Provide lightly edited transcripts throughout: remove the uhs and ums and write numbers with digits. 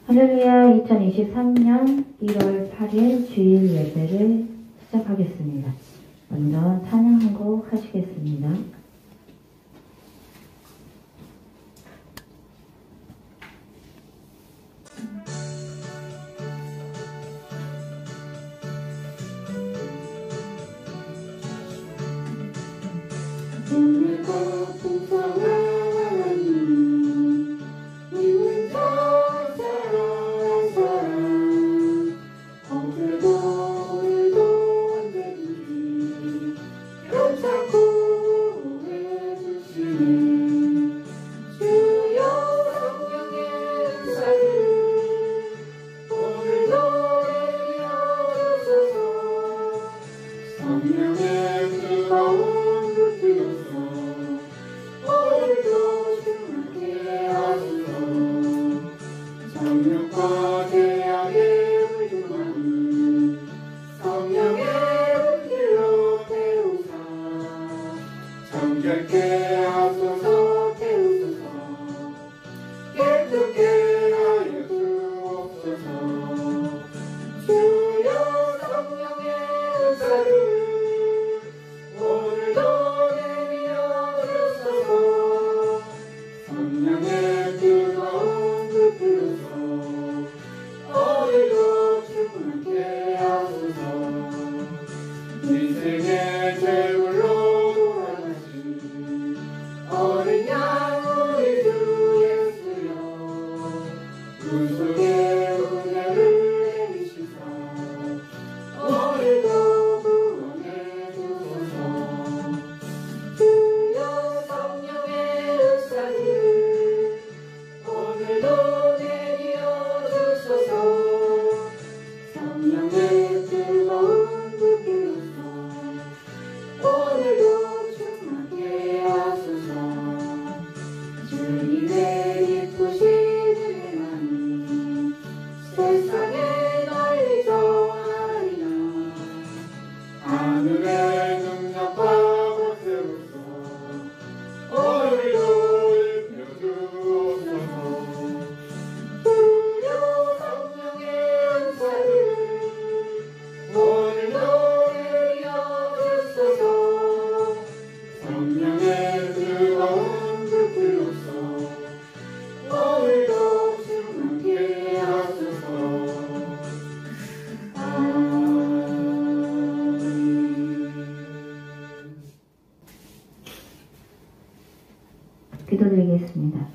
할렐루야 2023년 1월 8일 주일 예배를 시작하겠습니다. 먼저 찬양 한 곡 하시겠습니다. 기도드리겠습니다.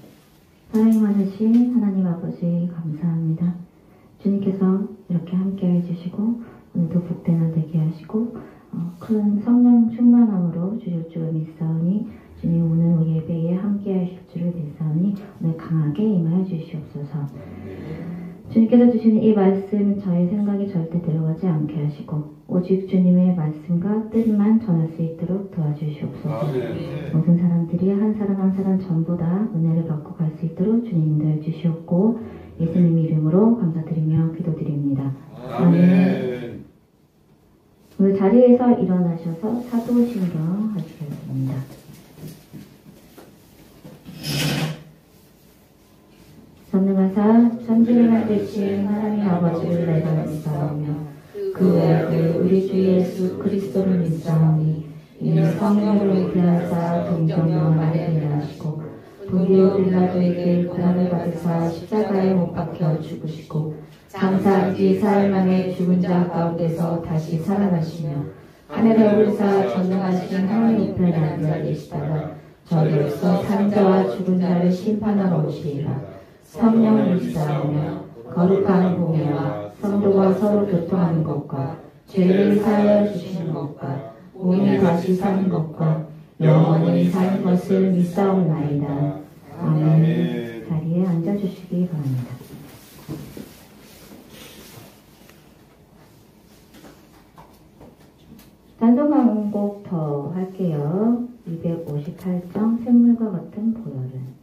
사랑이 많으신 하나님 아버지 감사합니다. 주님께서 이렇게 함께 해주시고 오늘도 복되나 되게 하시고 큰 성령 충만함으로 주실 줄을 믿사오니 주님 오늘 예배에 함께 하실 줄을 믿사오니 오늘 강하게 임하여 주시옵소서. 주님께서 주시는 이 말씀 저의 생각이 절대 들어가지 않게 하시고 오직 주님의 말씀과 뜻만 전할 수 있도록 도와주시옵소서. 모든 사람들이 한 사람 한 사람 전부 다 은혜를 받고 갈 수 있도록 주님 인도해 주시옵고 예수님 이름으로 감사드리며 기도드립니다. 아멘. 오늘 자리에서 일어나셔서 사도신경 하시겠습니다. 전능하사 천지를 만드신 하나님 아버지를 내가 믿사오며 그 외아들 우리 주 예수 그리스도를 믿사오니 이는 성령으로 잉태하사 동정녀 마리아를 낳으시고 본디오 빌라도에게 고난을 받으사 십자가에 못 박혀 죽으시고 장사한 지 사흘 만에 죽은 자 가운데서 다시 살아나시며 하늘에 오르사 전능하신 하나님 우편에 앉아 계시다가 저리로서 산 자와 죽은 자를 심판하러 오시리라. 성령을 믿사오며 거룩한 공예와 성도가 서로 교통하는 것과 죄를 사하여 주시는 것과 몸이 다시 사는 것과 영원히 사는 것을 믿사옵나이다. 아멘. 자리에 앉아주시기 바랍니다. 찬송 한 곡 더 할게요. 258장 샘물과 같은 보혈은.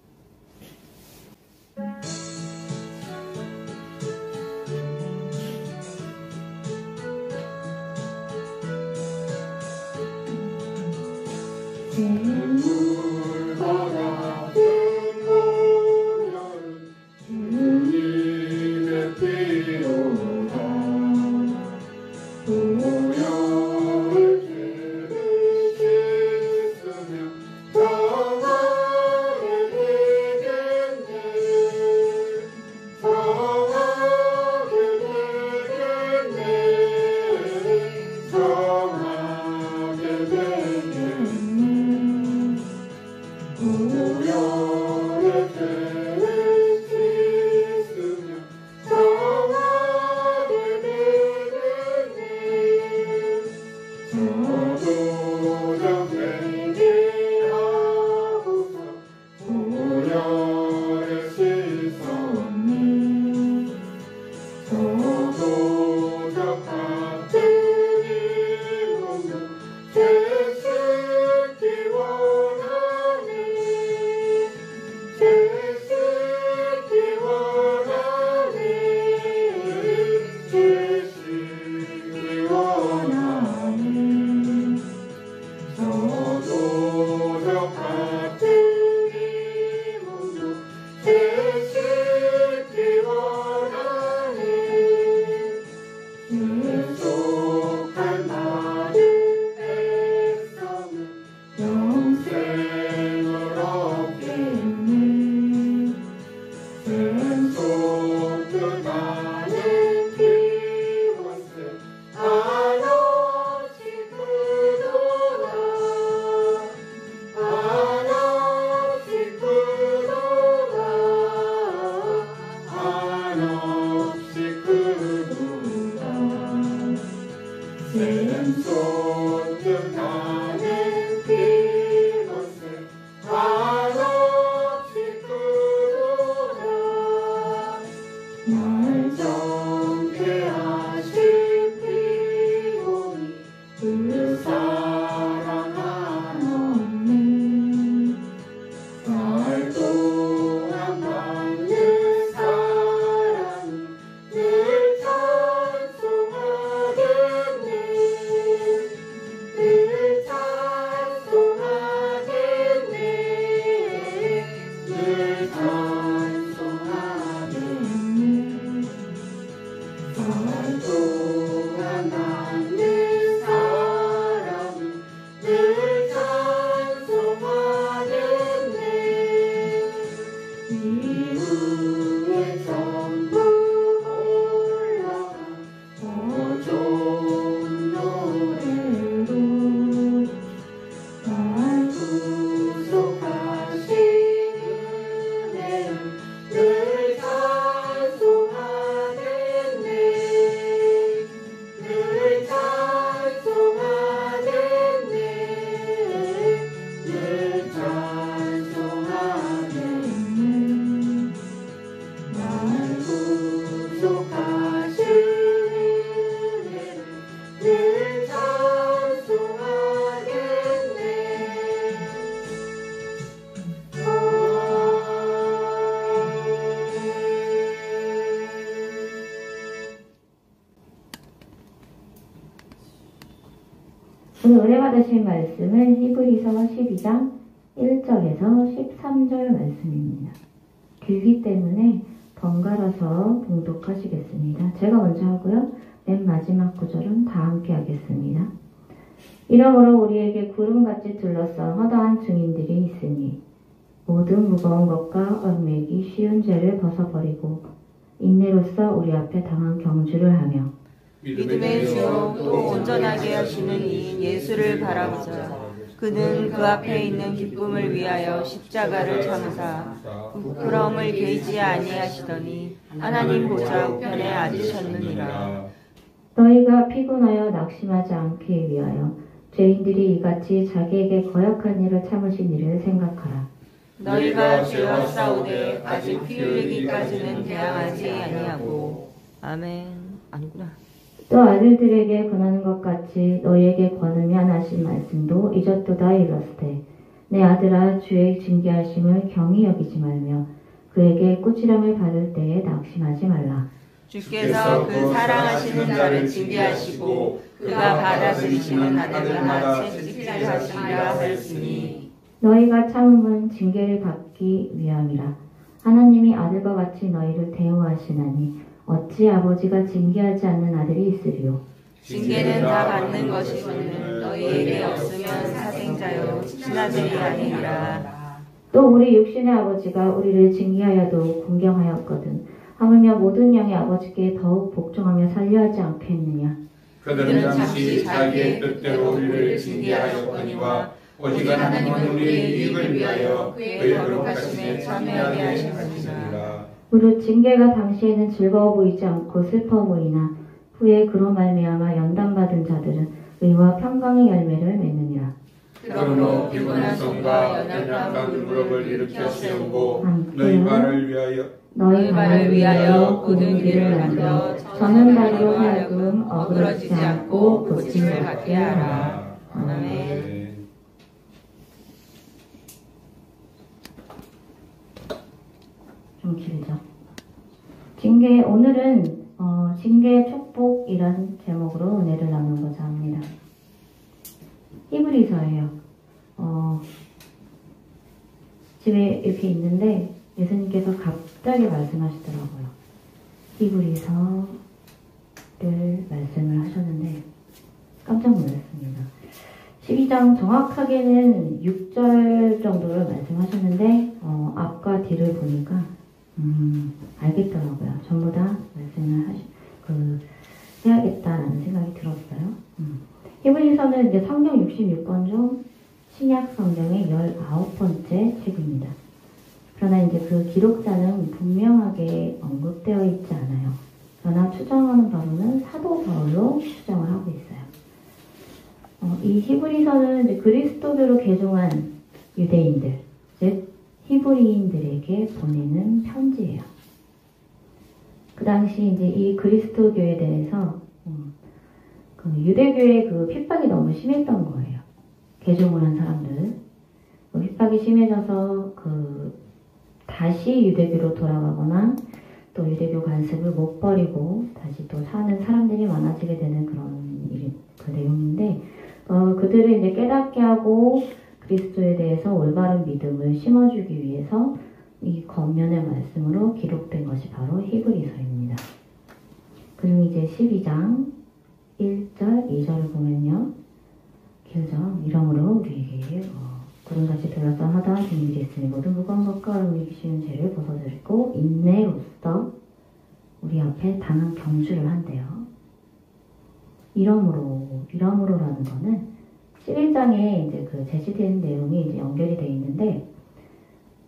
샘물과 같은 보혈은 주님 오늘 은혜 받으실 말씀은 히브리서 12장 1절에서 13절 말씀입니다. 길기 때문에 번갈아서 봉독하시겠습니다. 제가 먼저 하고요. 맨 마지막 구절은 다 함께 하겠습니다. 이러므로 우리에게 구름같이 둘러싼 허다한 증인들이 있으니 모든 무거운 것과 얽매기 쉬운 죄를 벗어버리고 인내로써 우리 앞에 당한 경주를 하며 믿음의 주요 또 온전하게 하시는 이인 예수를 바라보자. 그는 그 앞에 있는 기쁨을 위하여 십자가를 참으사 부끄러움을 개의치 아니하시더니 하나님 보좌 우편에 앉으셨느니라. 너희가 피곤하여 낙심하지 않기 위하여 죄인들이 이같이 자기에게 거역한 일을 참으신 일을 생각하라. 너희가 죄와 싸우되 아직 피 흘리기까지는 대항하지 아니하고. 아멘. 아니구나. 또 아들들에게 권하는 것 같이 너희에게 권으면 하신 말씀도 잊었도다 일렀으되 내 아들아 주의 징계하심을 경히 여기지 말며 그에게 꾸지람을 받을 때에 낙심하지 말라. 주께서 그 사랑하시는 자를 징계하시고 그가 받아들이시는 아들마다 채찍질하시리라 하였으니 너희가 참음은 징계를 받기 위함이라. 하나님이 아들과 같이 너희를 대우하시나니 어찌 아버지가 징계하지 않는 아들이 있으리요. 징계는 다 받는 것이거늘 너희에게 없으면 사생자요 친아들이 아니니라. 또 우리 육신의 아버지가 우리를 징계하여도 공경하였거든 하물며 모든 양의 아버지께 더욱 복종하며 살려하지 않겠느냐. 그들은 잠시 자기의 뜻대로 우리를 징계하였거니와 오직 하나님은 우리의 이익을 위하여 그의 거룩하심에 참여하게 하셨느니라. 무릇 징계가 당시에는 즐거워 보이지 않고 슬퍼보이나 후에 그로 말미암아 연단받은 자들은 의와 평강의 열매를 맺느니라. 그러므로 피곤한 손과 연약한 무릎을 일으켜 세우고 너희 발을 위하여 굳은 길을 만들어 저는 다리로 하여금 어그러지지 않고 고침을 받게 하라. 아멘. 좀 길죠. 징계, 오늘은 징계의 축복이란 제목으로 은혜를 나누고자 합니다. 히브리서예요. 집에 이렇게 있는데 예수님께서 갑자기 말씀하시더라고요. 히브리서를 말씀을 하셨는데 깜짝 놀랐습니다. 12장 정확하게는 6절 정도를 말씀하셨는데 앞과 뒤를 보니까 알겠더라고요. 전부 다 말씀을 해야겠다라는 생각이 들었어요. 히브리서는 이제 성경 66권 중 신약 성경의 19번째 책입니다. 그러나 이제 그 기록자는 분명하게 언급되어 있지 않아요. 그러나 추정하는 바로는 사도 바울로 추정을 하고 있어요. 이 히브리서는 이제 그리스도교로 개종한 유대인들, 즉 히브리인들에게 보내는 편지예요. 그 당시 이제 이 그리스도교에 대해서 그 유대교의 그 핍박이 너무 심했던 거예요. 개종을 한 사람들. 그 핍박이 심해져서 다시 유대교로 돌아가거나 또 유대교 관습을 못 버리고 다시 또 사는 사람들이 많아지게 되는 그런 그 내용인데, 그들을 이제 깨닫게 하고 그리스도에 대해서 올바른 믿음을 심어주기 위해서 이 겉면의 말씀으로 기록된 것이 바로 히브리서입니다. 그중 이제 12장 1절, 2절을 보면요. 길죠. 이러므로 우리에게 구름같이 둘러싼 허다한 비밀이 있으니 모든 무거운 것과 얼음이 쉬운 죄를 벗어들고 인내로써 우리 앞에 당한 경주를 한대요. 이러므로라는 거는 11장에 이제 그 제시된 내용이 이제 연결이 되어 있는데,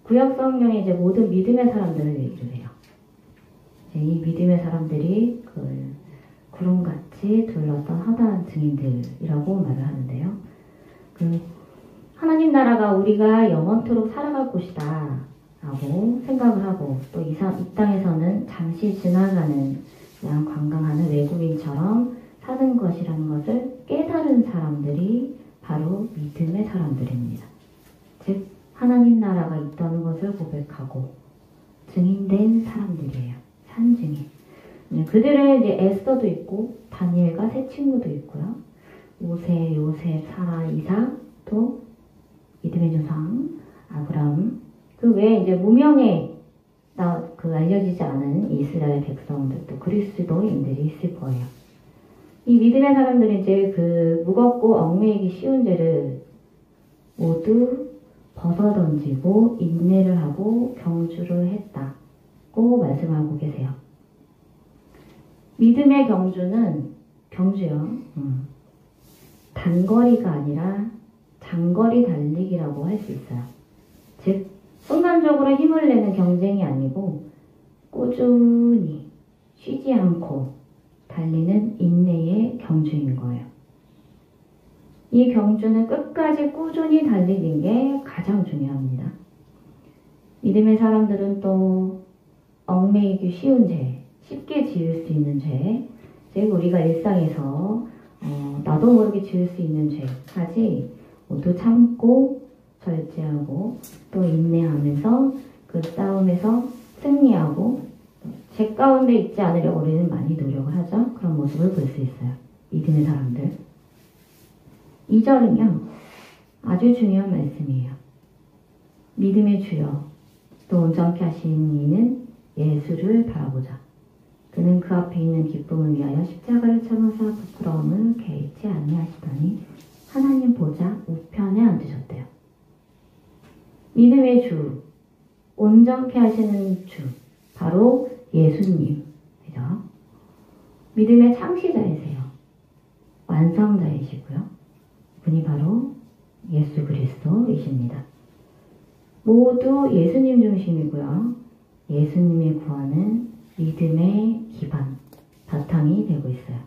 구약 성경에 이제 모든 믿음의 사람들을 얘기를 해요. 이 믿음의 사람들이 구름같이 둘러싼 허다한 증인들이라고 말을 하는데요. 하나님 나라가 우리가 영원토록 살아갈 곳이다 라고 생각을 하고, 또 이 땅에서는 잠시 지나가는 그냥 관광하는 외국인처럼 사는 것이라는 것을 깨달은 사람들이 바로 믿음의 사람들입니다. 즉 하나님 나라가 있다는 것을 고백하고 증인된 사람들이에요. 산증인. 그들은 이제 에스더도 있고 다니엘과 세 친구도 있고요. 모세, 요셉, 사라, 이삭, 또 믿음의 조상 아브라함, 그 외에 이제 무명의 알려지지 않은 이스라엘 백성들, 또 그리스도인들이 있을 거예요. 이 믿음의 사람들이 이제 무겁고 얽매이기 쉬운 죄를 모두 벗어던지고 인내를 하고 경주를 했다고 말씀하고 계세요. 믿음의 경주요. 단거리가 아니라 장거리 달리기라고 할 수 있어요. 즉 순간적으로 힘을 내는 경쟁이 아니고 꾸준히 쉬지 않고 달리는 인내의 경주인 거예요. 이 경주는 끝까지 꾸준히 달리는 게 가장 중요합니다. 믿음의 사람들은 또 얽매이기 쉬운 죄, 쉽게 지을 수 있는 죄, 즉 우리가 일상에서 나도 모르게 지을 수 있는 죄까지 모두 참고 절제하고 또 인내하면서 그 싸움에서 승리하고 죄 가운데 있지 않으려고 우리는 많이 노력을 하죠. 그런 모습을 볼 수 있어요. 믿음의 사람들. 2절은요. 아주 중요한 말씀이에요. 믿음의 주여 또 온전케 하시는 이는 예수를 바라보자. 그는 그 앞에 있는 기쁨을 위하여 십자가를 참으사 부끄러움을 개의치 아니하시더니 하나님 보좌 우편에 앉으셨대요. 믿음의 주, 온전케 하시는 주, 바로 예수님, 그죠? 믿음의 창시자이세요. 완성자이시고요. 그분이 바로 예수 그리스도이십니다. 모두 예수님 중심이고요. 예수님의 구원은 믿음의 기반, 바탕이 되고 있어요.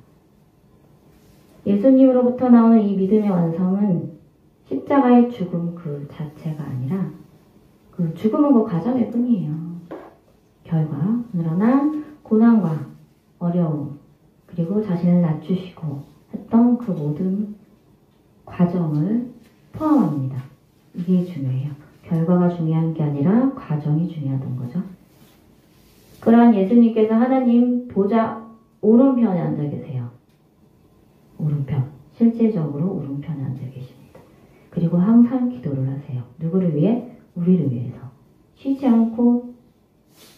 예수님으로부터 나오는 이 믿음의 완성은 십자가의 죽음 그 자체가 아니라 그 죽음은 그 과정일 뿐이에요. 결과. 그러나 고난과 어려움 그리고 자신을 낮추시고 했던 그 모든 과정을 포함합니다. 이게 중요해요. 결과가 중요한 게 아니라 과정이 중요하던 거죠. 그러한 예수님께서 하나님 보좌 오른편에 앉아 계세요. 오른편. 실제적으로 오른편에 앉아 계십니다. 그리고 항상 기도를 하세요. 누구를 위해? 우리를 위해서. 쉬지 않고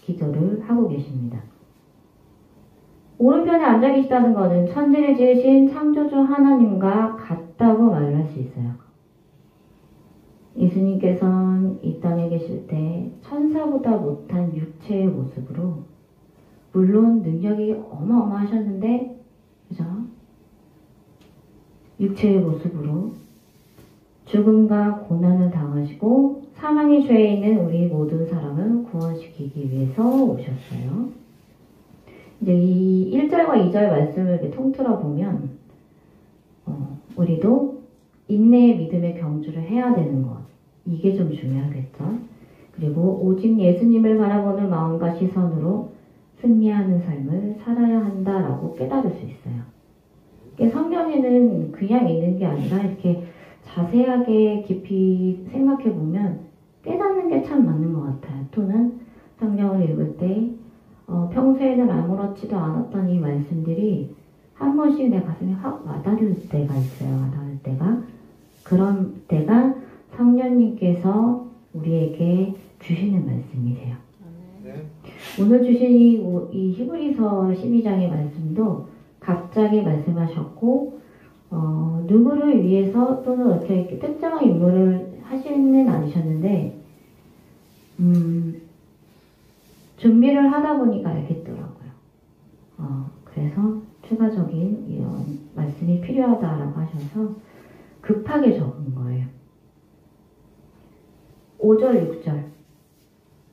기도를 하고 계십니다. 오른편에 앉아 계시다는 것은 천지를 지으신 창조주 하나님과 같다고 말을 할 수 있어요. 예수님께서는 이 땅에 계실 때 천사보다 못한 육체의 모습으로, 물론 능력이 어마어마하셨는데, 그죠? 육체의 모습으로 죽음과 고난을 당하시고 사망의 죄에 있는 우리 모든 사람을 구원시키기 위해서 오셨어요. 이제 이 1절과 2절 말씀을 이렇게 통틀어 보면 우리도 인내의 믿음의 경주를 해야 되는 것, 이게 좀 중요하겠죠. 그리고 오직 예수님을 바라보는 마음과 시선으로 승리하는 삶을 살아야 한다라고 깨달을 수 있어요. 성경에는 그냥 있는 게 아니라 이렇게 자세하게 깊이 생각해 보면 깨닫는 게 참 맞는 것 같아요. 또는 성경을 읽을 때 평소에는 아무렇지도 않았던 이 말씀들이 한 번씩 내 가슴에 확 와닿을 때가 있어요. 와닿을 때가. 그런 때가 성령님께서 우리에게 주시는 말씀이세요. 오늘 주신 이 히브리서 12장의 말씀도 갑자기 말씀하셨고, 누구를 위해서 또는 이렇게 특정한 인물을 하시는 않으셨는데, 준비를 하다 보니까 알겠더라고요. 그래서 추가적인 이런 말씀이 필요하다라고 하셔서 급하게 적은 거예요. 5절, 6절.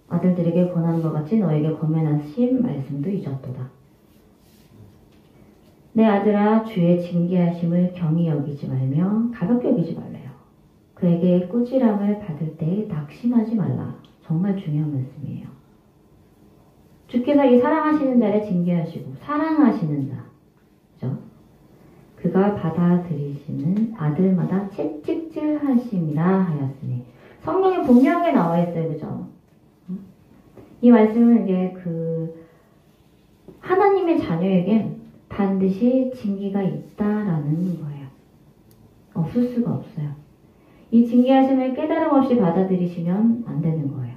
아들들에게 권하는 것 같이 너에게 권면하신 말씀도 잊었도다. 내 아들아, 주의 징계하심을 경히 여기지 말며 가볍게 여기지 말래요. 그에게 꾸지람을 받을 때 낙심하지 말라. 정말 중요한 말씀이에요. 주께서 이 사랑하시는 자를 징계하시고 사랑하시는 자, 그죠? 그가 받아들이시는 아들마다 채찍질하심이라 하였으니, 성경에 분명하게 나와 있어요, 그죠? 이 말씀은 이제 하나님의 자녀에게 반드시 징계가 있다라는 거예요. 없을 수가 없어요. 이 징계하심을 깨달음 없이 받아들이시면 안 되는 거예요.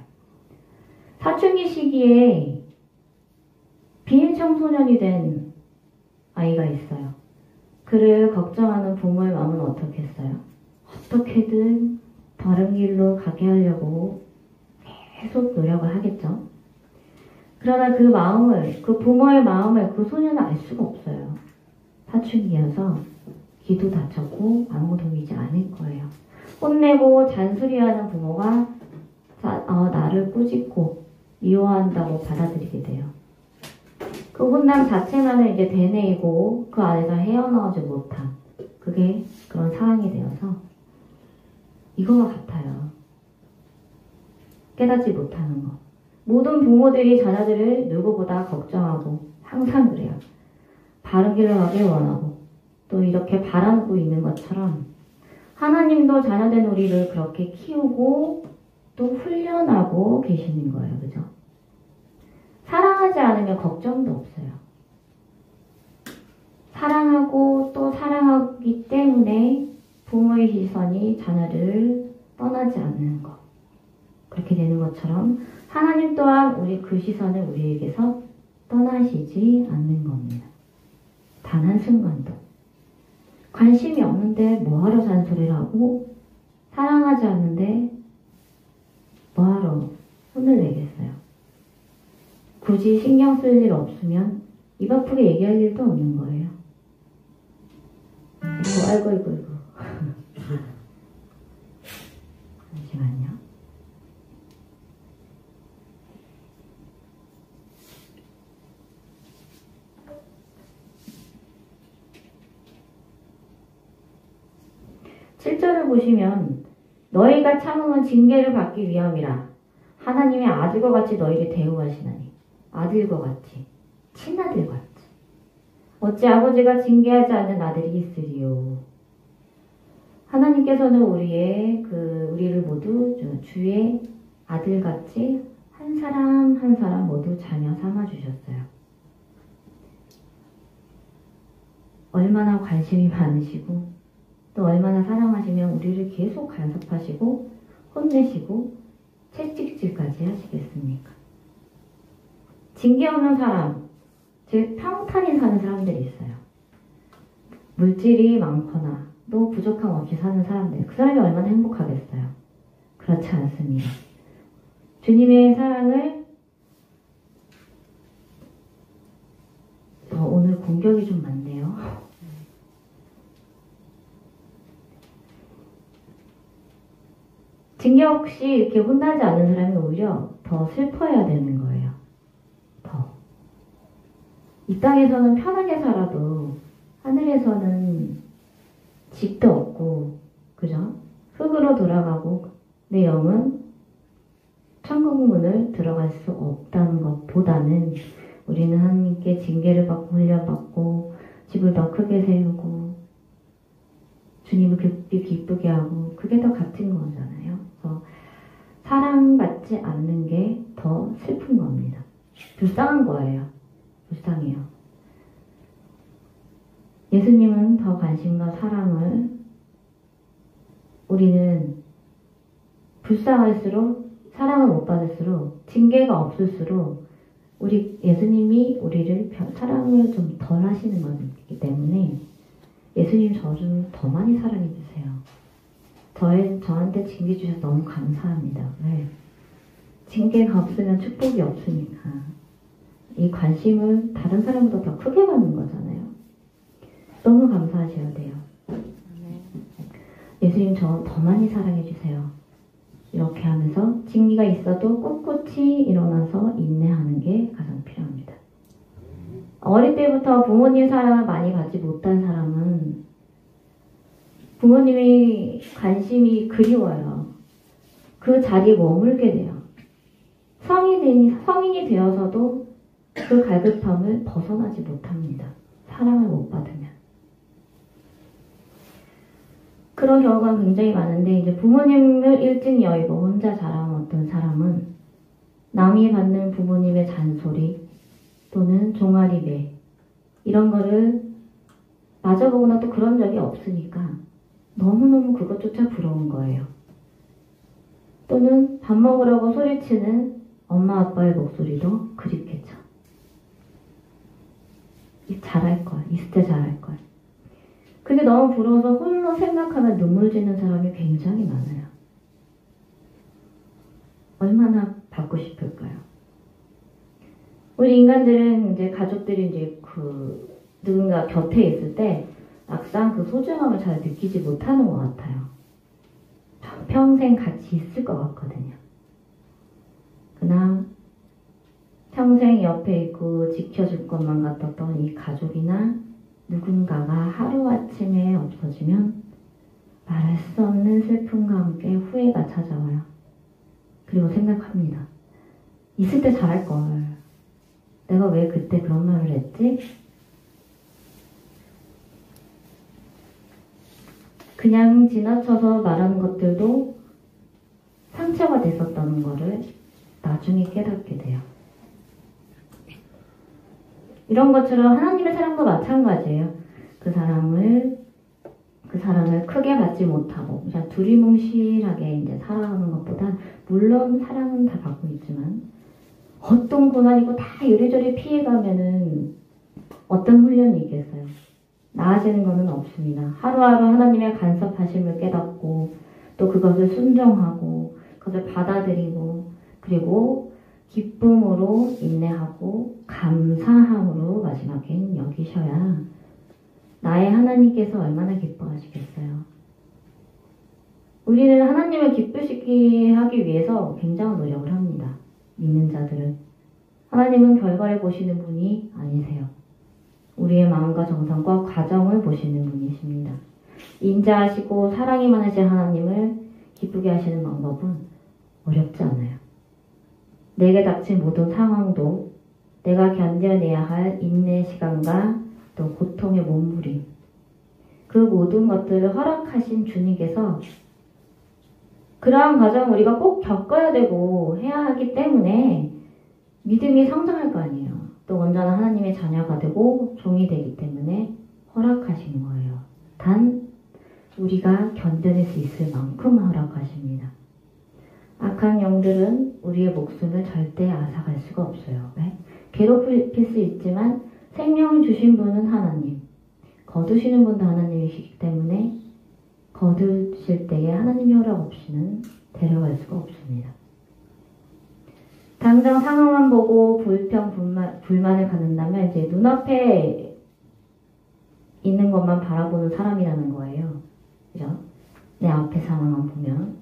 사춘기 시기에 비인 청소년이 된 아이가 있어요. 그를 걱정하는 부모의 마음은 어떻겠어요? 어떻게든 바른 길로 가게 하려고 계속 노력을 하겠죠. 그러나 그 부모의 마음을 그 소년은 알 수가 없어요. 사춘기여서 기도 다쳤고 아무 도움이지 않을 거예요. 혼내고 잔소리하는 부모가 나를 꾸짖고 미워한다고 받아들이게 돼요. 그 혼남 자체만은 이제 되뇌이고 그 안에서 헤어나오지 못한, 그게 그런 상황이 되어서 이거와 같아요. 깨닫지 못하는 거. 모든 부모들이 자녀들을 누구보다 걱정하고 항상 그래요. 바른 길로 가길 원하고 또 이렇게 바라고 있는 것처럼 하나님도 자녀된 우리를 그렇게 키우고 또 훈련하고 계시는 거예요. 그죠? 사랑하지 않으면 걱정도 없어요. 사랑하고 또 사랑하기 때문에 부모의 시선이 자녀를 떠나지 않는 것. 그렇게 되는 것처럼 하나님 또한 그 시선을 우리에게서 떠나시지 않는 겁니다. 단 한순간도. 관심이 없는데 뭐하러 잔소리를 하고, 사랑하지 않는데 뭐하러 혼을 내겠어요. 굳이 신경 쓸 일 없으면 입 아프게 얘기할 일도 없는 거예요. 아이고. 잠시만요. (7절을) 보시면 너희가 참음은 징계를 받기 위함이라 하나님의 아들과 같이 너희를 대우하시나니, 아들과 같이, 친아들 같이. 어찌 아버지가 징계하지 않는 아들이 있으리요. 하나님께서는 우리를 모두 주의 아들같이 한 사람 한 사람 모두 자녀 삼아주셨어요. 얼마나 관심이 많으시고 또 얼마나 사랑하시면 우리를 계속 간섭하시고 혼내시고 채찍질까지 하시겠습니까? 징계 없는 사람, 즉 평탄히 사는 사람들이 있어요. 물질이 많거나 또 부족함 없이 사는 사람들, 그 사람이 얼마나 행복하겠어요. 그렇지 않습니다. 주님의 사랑을 오늘 공격이 좀 많네요. 징계 없이 이렇게 혼나지 않는 사람이 오히려 더 슬퍼해야 되는 거예요. 더. 이 땅에서는 편하게 살아도 하늘에서는 집도 없고, 그죠? 흙으로 돌아가고 내 영은 천국 문을 들어갈 수 없다는 것보다는 우리는 하나님께 징계를 받고 훈련받고 집을 더 크게 세우고 주님을 기쁘게 하고 그게 더 값진 거잖아요. 그래서 사랑받지 않는 게 더 슬픈 겁니다. 불쌍한 거예요. 불쌍해요. 예수님은 더 관심과 사랑을 우리는 불쌍할수록 사랑을 못 받을수록 징계가 없을수록 우리 예수님이 우리를 사랑을 좀 덜 하시는 거기 때문에 예수님 저 좀 더 많이 사랑해 주세요. 저한테 징계 주셔서 너무 감사합니다. 왜? 징계가 없으면 축복이 없으니까. 이 관심을 다른 사람보다 더 크게 받는 거잖아요. 너무 감사하셔야 돼요. 예수님 저 더 많이 사랑해 주세요. 이렇게 하면서 징계가 있어도 꿋꿋이 일어나서 인내하는 게 가장 필요합니다. 어릴 때부터 부모님 사랑을 많이 받지 못한 사람은 부모님의 관심이 그리워요. 그 자리에 머물게 돼요. 성인이 되어서도 그 갈급함을 벗어나지 못합니다. 사랑을 못 받으면. 그런 경우가 굉장히 많은데 이제 부모님을 일찍 여의고 혼자 자란 어떤 사람은 남이 받는 부모님의 잔소리 또는 종아리배 이런 거를 맞아보거나 또 그런 적이 없으니까 너무너무 그것조차 부러운 거예요. 또는 밥 먹으라고 소리치는 엄마 아빠의 목소리도 그립겠죠. 잘할걸. 있을 때 잘할걸. 그게 너무 부러워서 홀로 생각하면 눈물 지는 사람이 굉장히 많아요. 얼마나 받고 싶을까요? 우리 인간들은 이제 가족들이 이제 누군가 곁에 있을 때 막상 그 소중함을 잘 느끼지 못하는 것 같아요. 평생 같이 있을 것 같거든요. 그러나 평생 옆에 있고 지켜줄 것만 같았던 이 가족이나 누군가가 하루아침에 없어지면 말할 수 없는 슬픔과 함께 후회가 찾아와요. 그리고 생각합니다. 있을 때 잘할걸. 내가 왜 그때 그런 말을 했지? 그냥 지나쳐서 말하는 것들도 상처가 됐었다는 거를 나중에 깨닫게 돼요. 이런 것처럼 하나님의 사랑도 마찬가지예요. 그 사랑을 크게 받지 못하고 그냥 두리뭉실하게 이제 살아가는 것보다 물론 사랑은 다 받고 있지만 어떤 고난이고 다 이리저리 피해가면은 어떤 훈련이 있겠어요? 나아지는 것은 없습니다. 하루하루 하나님의 간섭하심을 깨닫고 또 그것을 순종하고 그것을 받아들이고 그리고 기쁨으로 인내하고 감사함으로 마지막엔 여기셔야 나의 하나님께서 얼마나 기뻐하시겠어요. 우리는 하나님을 기쁘시게 하기 위해서 굉장한 노력을 합니다. 믿는 자들은. 하나님은 결과를 보시는 분이 아니세요. 우리의 마음과 정성과 과정을 보시는 분이십니다. 인자하시고 사랑이 많으신 하나님을 기쁘게 하시는 방법은 어렵지 않아요. 내게 닥친 모든 상황도 내가 견뎌내야 할 인내 시간과 또 고통의 몸부림 그 모든 것들을 허락하신 주님께서 그러한 과정을 우리가 꼭 겪어야 되고 해야 하기 때문에 믿음이 성장할 거 아니에요. 또 온전한 하나님의 자녀가 되고 종이 되기 때문에 허락하신 거예요. 단 우리가 견뎌낼 수 있을 만큼 허락하십니다. 악한 영들은 우리의 목숨을 절대 앗아갈 수가 없어요. 왜? 괴롭힐 수 있지만 생명을 주신 분은 하나님, 거두시는 분도 하나님이시기 때문에 거두실 때에 하나님의 허락 없이는 데려갈 수가 없습니다. 당장 상황만 보고 불만을 갖는다면 이제 눈앞에 있는 것만 바라보는 사람이라는 거예요. 그죠? 내 앞에 상황만 보면.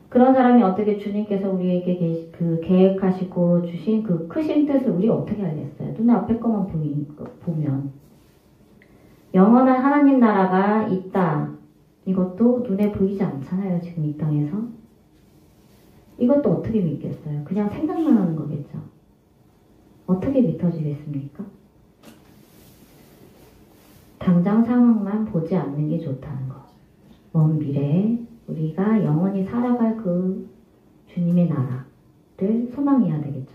그런 사람이 어떻게 주님께서 우리에게 계획하시고 주신 그 크신 뜻을 우리 어떻게 알겠어요? 눈앞에 것만 보면. 영원한 하나님 나라가 있다. 이것도 눈에 보이지 않잖아요. 지금 이 땅에서. 이것도 어떻게 믿겠어요? 그냥 생각만 하는 거겠죠. 어떻게 믿어지겠습니까? 당장 상황만 보지 않는 게 좋다는 거. 먼 미래에 우리가 영원히 살아갈 그 주님의 나라를 소망해야 되겠죠.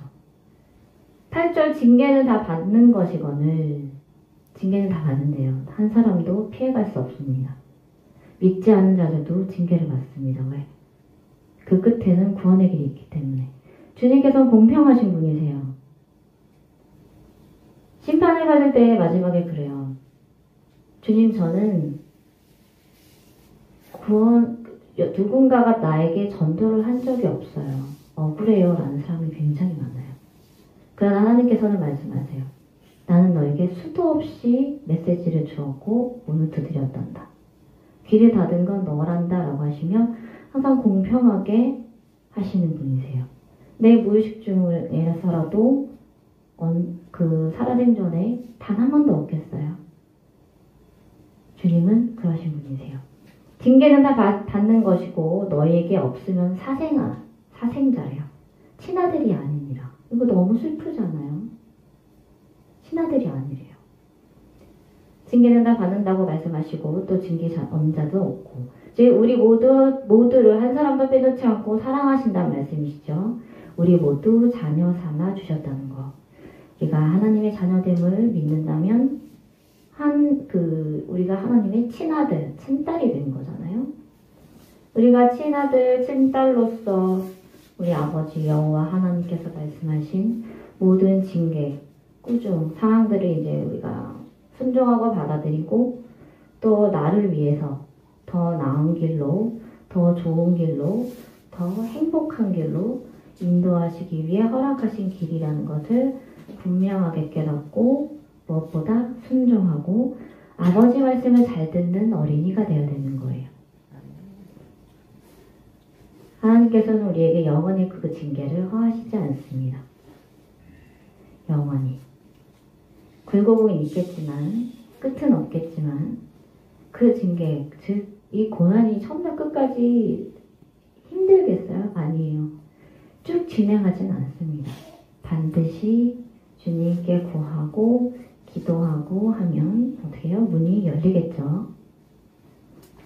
8절 징계는 다 받는 것이거늘 징계는 다 받는데요. 한 사람도 피해갈 수 없습니다. 믿지 않는 자들도 징계를 받습니다. 왜? 그 끝에는 구원의 길이 있기 때문에. 주님께서는 공평하신 분이세요. 심판을 받을 때 마지막에 그래요. 주님, 저는 누군가가 나에게 전도를 한 적이 없어요. 억울해요. 라는 사람이 굉장히 많아요. 그러나 하나님께서는 말씀하세요. 나는 너에게 수도 없이 메시지를 주었고 문을 두드렸단다. 길을 닫은 건 너란다 라고 하시며 항상 공평하게 하시는 분이세요. 내 무의식 중에서라도 그 살아생전에 단 한 번도 없겠어요. 주님은 그러신 분이세요. 징계는 다 받는 것이고 너희에게 없으면 사생자래요. 친아들이 아니니라. 이거 너무 슬프잖아요. 친아들이 아니래요. 징계는 다 받는다고 말씀하시고 또 징계 엄자도 없고 즉 우리 모두를 한 사람도 빼놓지 않고 사랑하신다는 말씀이시죠. 우리 모두 자녀 삼아 주셨다는 거. 우리가 하나님의 자녀됨을 믿는다면 우리가 하나님의 친아들, 친딸이 되는 거잖아요. 우리가 친아들, 친딸로서 우리 아버지 여호와 하나님께서 말씀하신 모든 징계, 꾸중, 상황들을 이제 우리가 순종하고 받아들이고 또 나를 위해서 더 나은 길로, 더 좋은 길로, 더 행복한 길로 인도하시기 위해 허락하신 길이라는 것을 분명하게 깨닫고 무엇보다 순종하고 아버지 말씀을 잘 듣는 어린이가 되어야 되는 거예요. 하나님께서는 우리에게 영원히 그 징계를 허하시지 않습니다. 영원히. 굴곡은 있겠지만 끝은 없겠지만 그 징계, 즉 이 고난이 처음부터 끝까지 힘들겠어요? 아니에요. 쭉 진행하진 않습니다. 반드시 주님께 구하고 기도하고 하면 어떻게 해요? 문이 열리겠죠.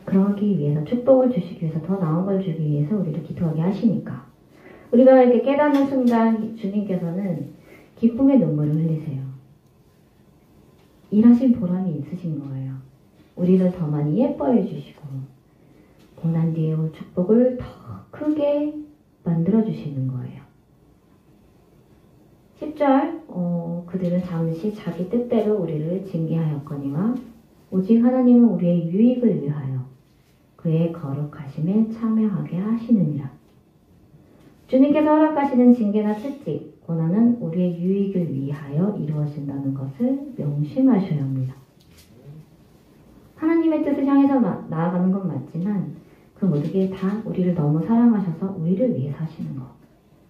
그러기 위해서 축복을 주시기 위해서 더 나은 걸 주기 위해서 우리를 기도하게 하시니까 우리가 이렇게 깨닫는 순간 주님께서는 기쁨의 눈물을 흘리세요. 일하신 보람이 있으신 거예요. 우리를 더 많이 예뻐해 주시고 고난 뒤에 올 축복을 더 크게 만들어 주시는 거예요. 10절 그들은 잠시 자기 뜻대로 우리를 징계하였거니와 오직 하나님은 우리의 유익을 위하여 그의 거룩하심에 참여하게 하시느니라. 주님께서 허락하시는 징계나 채찍, 고난은 우리의 유익을 위하여 이루어진다는 것을 명심하셔야 합니다. 하나님의 뜻을 향해서 나아가는 건 맞지만 그 모든 게 다 우리를 너무 사랑하셔서 우리를 위해서 하시는 것.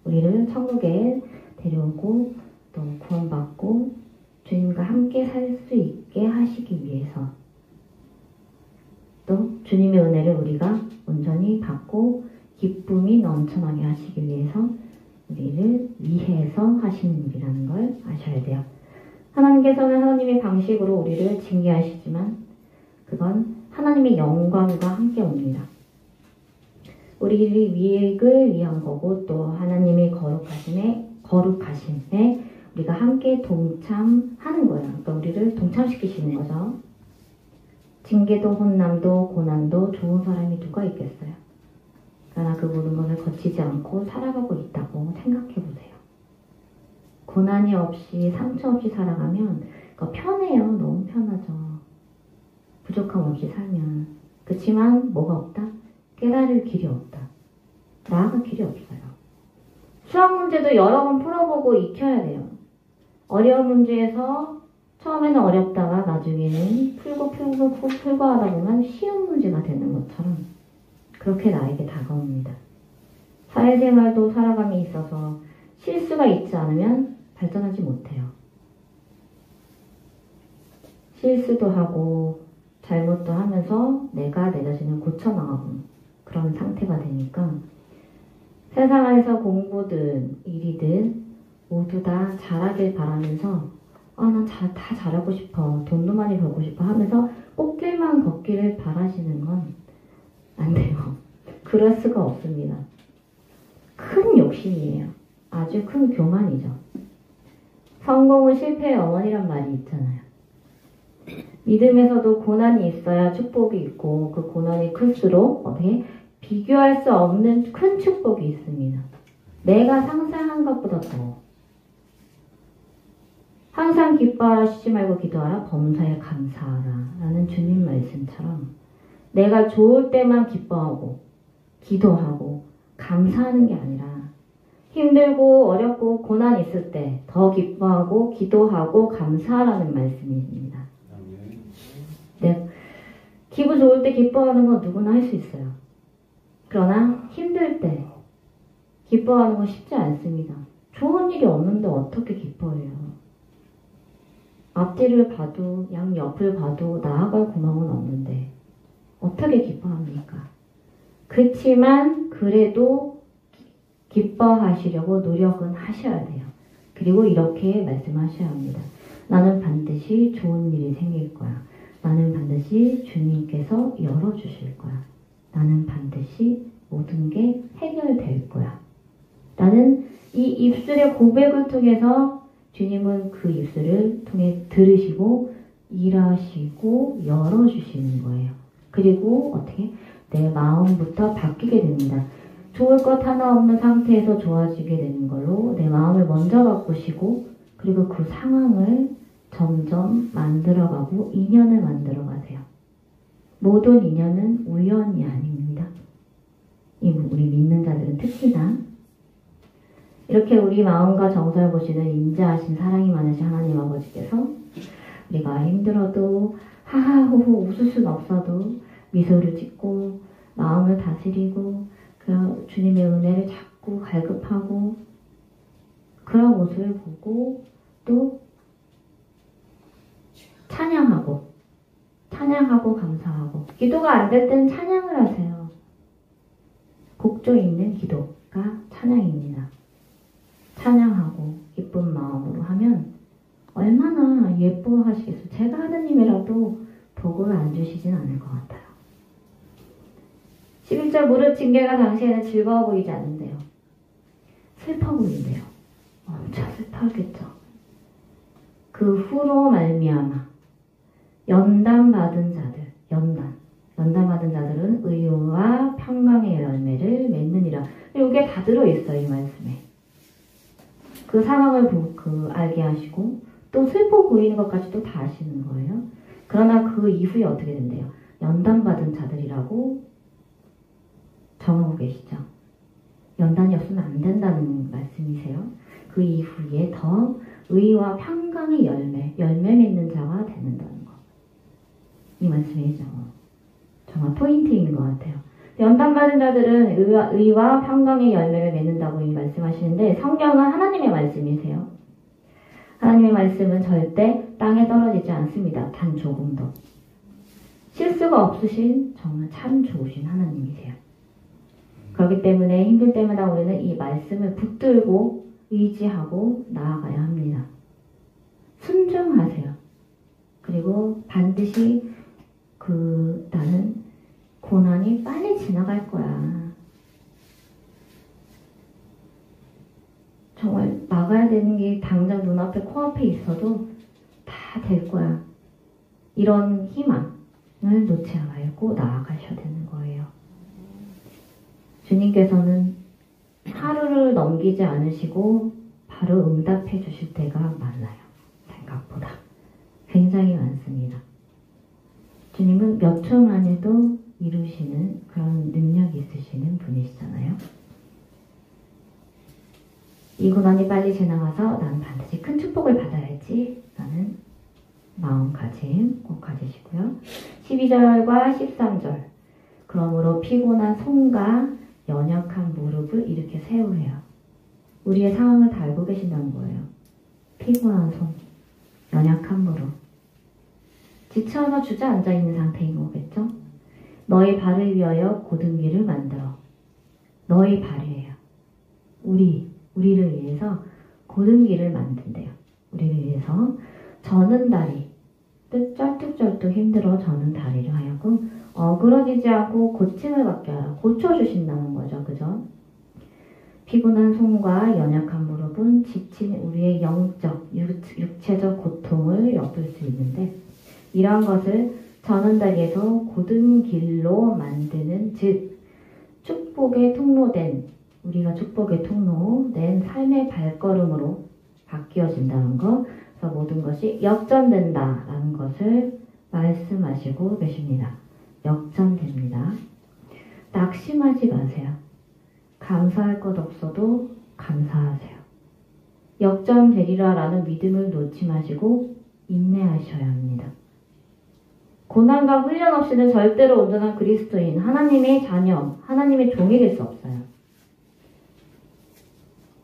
우리를 천국에 데려오고 또 구원받고 주님과 함께 살 수 있게 하시기 위해서 또 주님의 은혜를 우리가 온전히 받고 기쁨이 넘쳐나게 하시기 위해서 우리를 위해서 하시는 일이라는 걸 아셔야 돼요. 하나님께서는 하나님의 방식으로 우리를 징계하시지만 그건 하나님의 영광과 함께 옵니다. 우리를 유익을 위한 거고 또 하나님의 거룩하심에 우리가 함께 동참하는 거예요. 그러니까 우리를 동참시키시는 거죠. 징계도 혼남도 고난도 좋은 사람이 누가 있겠어요? 그러나 그 모든 것을 거치지 않고 살아가고 있다고 생각해 보세요. 고난이 없이 상처 없이 살아가면 편해요. 너무 편하죠. 부족함 없이 살면. 그렇지만 뭐가 없다? 깨달을 길이 없다. 나아갈 길이 없어요. 수학 문제도 여러 번 풀어보고 익혀야 돼요. 어려운 문제에서 처음에는 어렵다가 나중에는 풀고 하다 보면 쉬운 문제가 되는 것처럼 그렇게 나에게 다가옵니다. 사회생활도 살아감에 있어서 실수가 있지 않으면 발전하지 못해요. 실수도 하고 잘못도 하면서 내가 내 자신을 고쳐나가고 그런 상태가 되니까 세상 안에서 공부든 일이든 모두 다 잘하길 바라면서 난 다 잘하고 싶어, 돈도 많이 벌고 싶어 하면서 꽃길만 걷기를 바라시는 건 안 돼요. 그럴 수가 없습니다. 큰 욕심이에요. 아주 큰 교만이죠. 성공은 실패의 어머니란 말이 있잖아요. 믿음에서도 고난이 있어야 축복이 있고 그 고난이 클수록 어떻게 비교할 수 없는 큰 축복이 있습니다. 내가 상상한 것보다 더. 항상 기뻐하라, 쉬지 말고 기도하라, 범사에 감사하라 라는 주님 말씀처럼 내가 좋을 때만 기뻐하고 기도하고 감사하는 게 아니라 힘들고 어렵고 고난 있을 때 더 기뻐하고 기도하고 감사하라는 말씀입니다. 네. 기분 좋을 때 기뻐하는 건 누구나 할 수 있어요. 그러나 힘들 때 기뻐하는 건 쉽지 않습니다. 좋은 일이 없는데 어떻게 기뻐해요? 앞뒤를 봐도 양옆을 봐도 나아갈 구멍은 없는데 어떻게 기뻐합니까? 그렇지만 그래도 기뻐하시려고 노력은 하셔야 돼요. 그리고 이렇게 말씀하셔야 합니다. 나는 반드시 좋은 일이 생길 거야. 나는 반드시 주님께서 열어주실 거야. 나는 반드시 모든 게 해결될 거야. 나는 이 입술의 고백을 통해서 주님은 그 입술을 통해 들으시고 일하시고 열어주시는 거예요. 그리고 어떻게? 내 마음부터 바뀌게 됩니다. 좋을 것 하나 없는 상태에서 좋아지게 되는 걸로 내 마음을 먼저 바꾸시고 그리고 그 상황을 점점 만들어가고 인연을 만들어가세요. 모든 인연은 우연이 아닙니다. 우리 믿는 자들은 특히나 이렇게 우리 마음과 정서를 보시는 인자하신 사랑이 많으신 하나님 아버지께서 우리가 힘들어도 하하호호 웃을 순 없어도 미소를 짓고 마음을 다스리고 그 주님의 은혜를 자꾸 갈급하고 그런 모습을 보고 또 찬양하고 감사하고 기도가 안 될 땐 찬양을 하세요. 곡조 있는 기도가 찬양입니다. 찬양하고 기쁜 마음으로 하면 얼마나 예뻐하시겠어요. 제가 하느님이라도 복을 안 주시진 않을 것 같아요. 11절 무릇 징계가 당시에는 즐거워 보이지 않는데요. 슬퍼 보인대요. 엄청 슬퍼하겠죠. 그 후로 말미암아 연단받은 자들, 연단받은 자들은 의와 평강의 열매를 맺느니라. 이게 다 들어있어요, 이 말씀에. 그 상황을 알게 하시고 또 슬퍼 보이는 것까지도 다 아시는 거예요. 그러나 그 이후에 어떻게 된대요? 연단받은 자들이라고 정하고 계시죠. 연단이 없으면 안 된다는 말씀이세요. 그 이후에 더 의와 평강의 열매 맺는 자가 되는다는 거. 이 말씀이죠. 정말 포인트인 것 같아요. 연단받은 자들은 의와 평강의 열매를 맺는다고 말씀하시는데 성경은 하나님의 말씀이세요. 하나님의 말씀은 절대 땅에 떨어지지 않습니다. 단 조금도. 실수가 없으신 정말 참 좋으신 하나님이세요. 그렇기 때문에 힘들 때마다 우리는 이 말씀을 붙들고 의지하고 나아가야 합니다. 순종하세요. 그리고 반드시 나는 고난이 빨리 지나갈 거야. 정말 막아야 되는 게 당장 눈앞에 코앞에 있어도 다 될 거야. 이런 희망을 놓지 말고 나아가셔야 되는 거예요. 주님께서는 하루를 넘기지 않으시고 바로 응답해 주실 때가 많아요. 생각보다. 굉장히 많습니다. 주님은 몇 초 만에도 이루시는 그런 능력이 있으시는 분이시잖아요. 이 고난이 빨리 지나가서 나는 반드시 큰 축복을 받아야지 라는 마음가짐 꼭 가지시고요. 12절과 13절 그러므로 피곤한 손과 연약한 무릎을 이렇게 세우래요. 우리의 상황을 다 알고 계신다는 거예요. 피곤한 손, 연약한 무릎. 지쳐서 주저앉아 있는 상태인 거겠죠? 너희 발을 위하여 곧은 길을 만들어. 너희 발이에요. 우리를 위해서 곧은 길을 만든대요. 우리를 위해서 저는 다리, 쩔뚝쩔뚝 힘들어 저는 다리를 하여금 어그러지지 않고 고침을 받게 하여 고쳐주신다는 거죠. 그죠? 피곤한 손과 연약한 무릎은 지친 우리의 영적, 육체적 고통을 엿볼 수 있는데 이러한 것을 저는 다리에서 곧은 길로 만드는 즉 축복의 통로된 우리가 축복의 통로된 삶의 발걸음으로 바뀌어진다는 것 그래서 모든 것이 역전된다라는 것을 말씀하시고 계십니다. 역전됩니다. 낙심하지 마세요. 감사할 것 없어도 감사하세요. 역전되리라라는 믿음을 놓지 마시고 인내하셔야 합니다. 고난과 훈련 없이는 절대로 온전한 그리스도인, 하나님의 자녀, 하나님의 종이 될 수 없어요.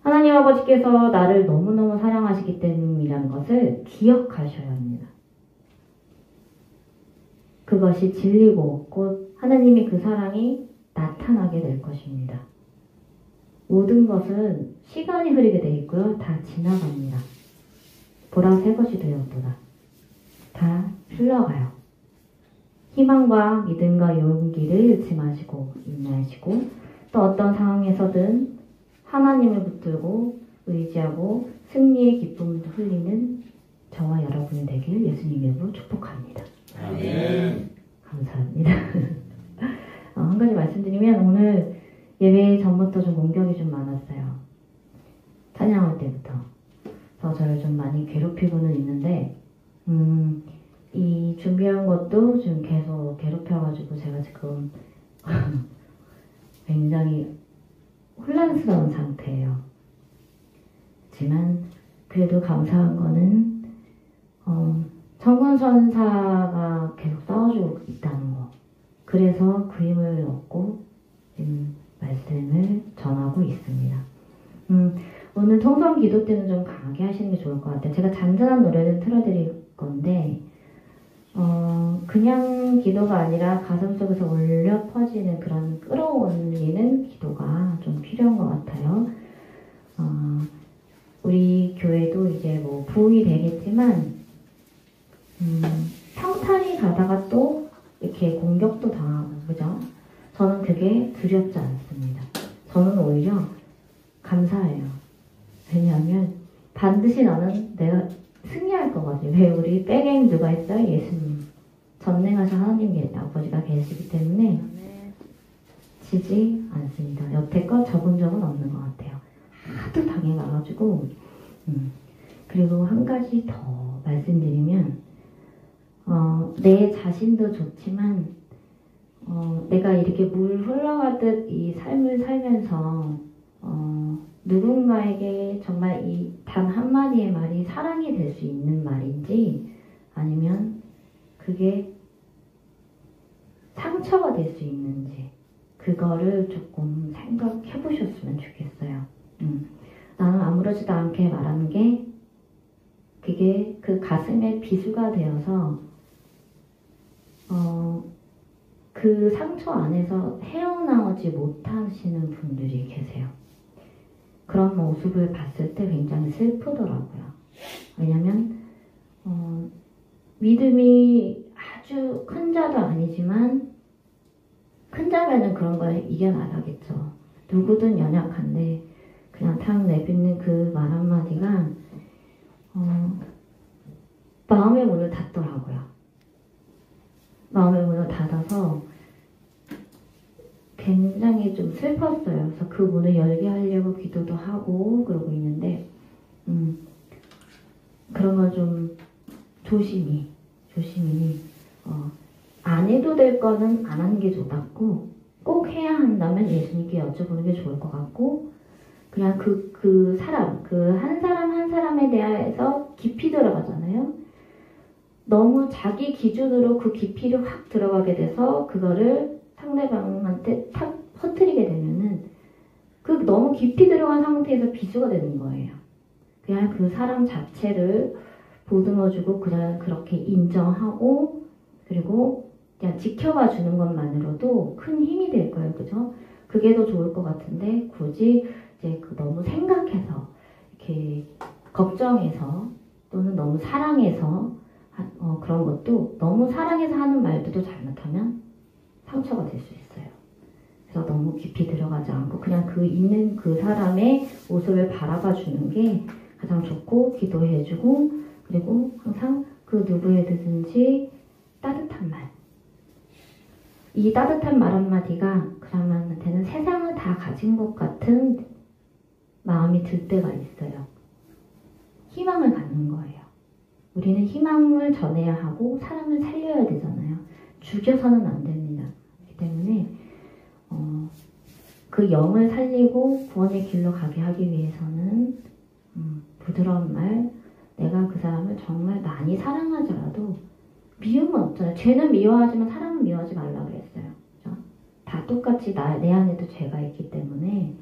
하나님 아버지께서 나를 너무너무 사랑하시기 때문이라는 것을 기억하셔야 합니다. 그것이 진리고 곧 하나님의 그 사랑이 나타나게 될 것입니다. 모든 것은 시간이 흐르게 되어 있고요. 다 지나갑니다. 보라 새 것이 되었도다. 다 흘러가요. 희망과 믿음과 용기를 잃지 마시고 인내하시고 또 어떤 상황에서든 하나님을 붙들고 의지하고 승리의 기쁨을 흘리는 저와 여러분이 되길 예수님 이름으로 축복합니다. 아멘. 감사합니다. 한 가지 말씀드리면 오늘 예배 전부터 좀 공격이 좀 많았어요. 찬양할 때부터. 그래서 저를 좀 많이 괴롭히고는 있는데 이 준비한 것도 좀 계속 괴롭혀가지고 제가 지금 굉장히 혼란스러운 상태예요. 하지만 그래도 감사한 거는 천군천사가 계속 싸워주고 있다는 거. 그래서 그 힘을 얻고 지금 말씀을 전하고 있습니다. 오늘 통성 기도 때는 좀 강하게 하시는 게 좋을 것 같아요. 제가 잔잔한 노래를 틀어드릴 건데 그냥 기도가 아니라 가슴 속에서 울려 퍼지는 그런 끌어올리는 기도가 좀 필요한 것 같아요. 우리 교회도 이제 뭐 부흥이 되겠지만 평탄히 가다가 또 이렇게 공격도 당하고 그죠? 저는 그게 두렵지 않습니다. 저는 오히려 감사해요. 왜냐하면 반드시 나는 내가 승리할 거거든요. 왜 우리 백엔 누가 있어요? 예수님. 전능하신 하나님 아버지가 계시기 때문에 지지 않습니다. 여태껏 접은 적은 없는 것 같아요. 하도 당해가가지고 그리고 한 가지 더 말씀드리면 내 자신도 좋지만 내가 이렇게 물 흘러가듯 이 삶을 살면서 누군가에게 정말 이 단 한마디의 말이 사랑이 될 수 있는 말인지 아니면 그게 상처가 될 수 있는지 그거를 조금 생각해 보셨으면 좋겠어요. 나는 아무렇지도 않게 말하는 게 그게 그 가슴에 비수가 되어서 그 상처 안에서 헤어나오지 못하시는 분들이 계세요. 그런 모습을 봤을 때 굉장히 슬프더라고요. 왜냐면 믿음이 아주 큰 자도 아니지만 큰 자면은 그런 걸 이겨나가겠죠. 누구든 연약한데 그냥 탁 내뱉는 그 말 한마디가 마음의 문을 닫더라고요. 마음의 문을 닫아서 굉장히 좀 슬펐어요. 그래서 그 문을 열게 하려고 기도도 하고 그러고 있는데 그런 걸 좀 조심히 안 해도 될 거는 안 하는 게 좋았고 꼭 해야 한다면 예수님께 여쭤보는 게 좋을 것 같고 그냥 그 사람, 그 한 사람 한 사람에 대해서 깊이 들어가잖아요. 너무 자기 기준으로 그 깊이를 확 들어가게 돼서 그거를 상대방한테 탁 퍼뜨리게 되면은 그 너무 깊이 들어간 상태에서 비수가 되는 거예요. 그냥 그 사람 자체를 보듬어주고 그냥 그렇게 인정하고 그리고 그냥 지켜봐 주는 것만으로도 큰 힘이 될 거예요. 그죠? 그게 더 좋을 것 같은데 굳이 이제 너무 생각해서 이렇게 걱정해서 또는 너무 사랑해서 그런 것도 너무 사랑해서 하는 말도 잘못하면 상처가 될 수 있어요. 그래서 너무 깊이 들어가지 않고 그냥 그 있는 그 사람의 모습을 바라봐 주는 게 가장 좋고 기도해주고 그리고 항상 그 누구에게든지 따뜻한 말. 이 따뜻한 말 한마디가 그 사람한테는 세상을 다 가진 것 같은 마음이 들 때가 있어요. 희망을 갖는 거예요. 우리는 희망을 전해야 하고 사람을 살려야 되잖아요. 죽여서는 안 됩니다. 그렇기 때문에 그 영을 살리고 구원의 길로 가게 하기 위해서는 부드러운 말, 내가 그 사람을 정말 많이 사랑하더라도 미움은 없잖아요. 죄는 미워하지만 사람은 미워하지 말라 그랬어요. 그렇죠? 다 똑같이 내 안에도 죄가 있기 때문에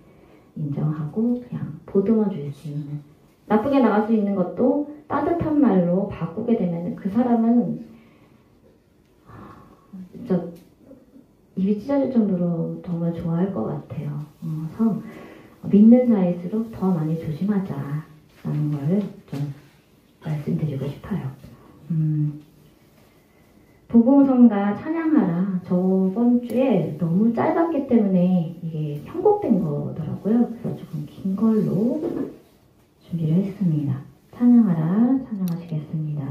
인정하고 그냥 보듬어 줄 수 있는 나쁘게 나갈 수 있는 것도 따뜻한 말로 바꾸게 되면 그 사람은 진짜 입이 찢어질 정도로 정말 좋아할 것 같아요. 그래서 믿는 자일수록 더 많이 조심하자라는 거를 좀 말씀드리고 싶어요. 복음성가 찬양하라 저번 주에 너무 짧았기 때문에 이게 편곡된 거더라고요. 그래서 조금 긴 걸로 준비를 했습니다. 찬양하라 찬양하시겠습니다.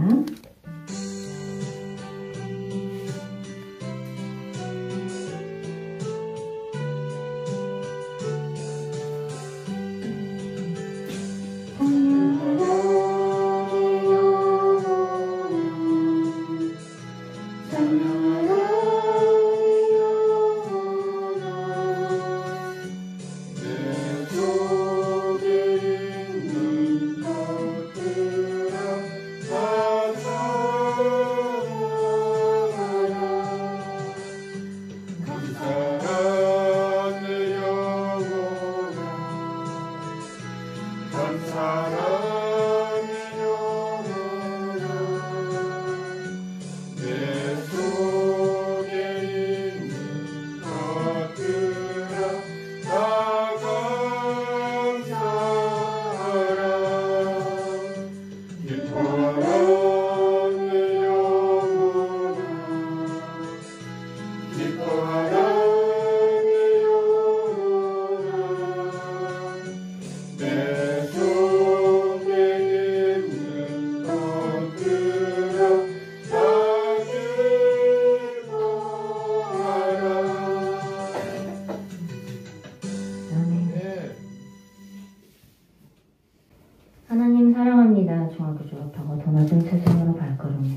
하나님 사랑합니다. 중학교 졸업하고 더 낮은 세상으로 발걸음해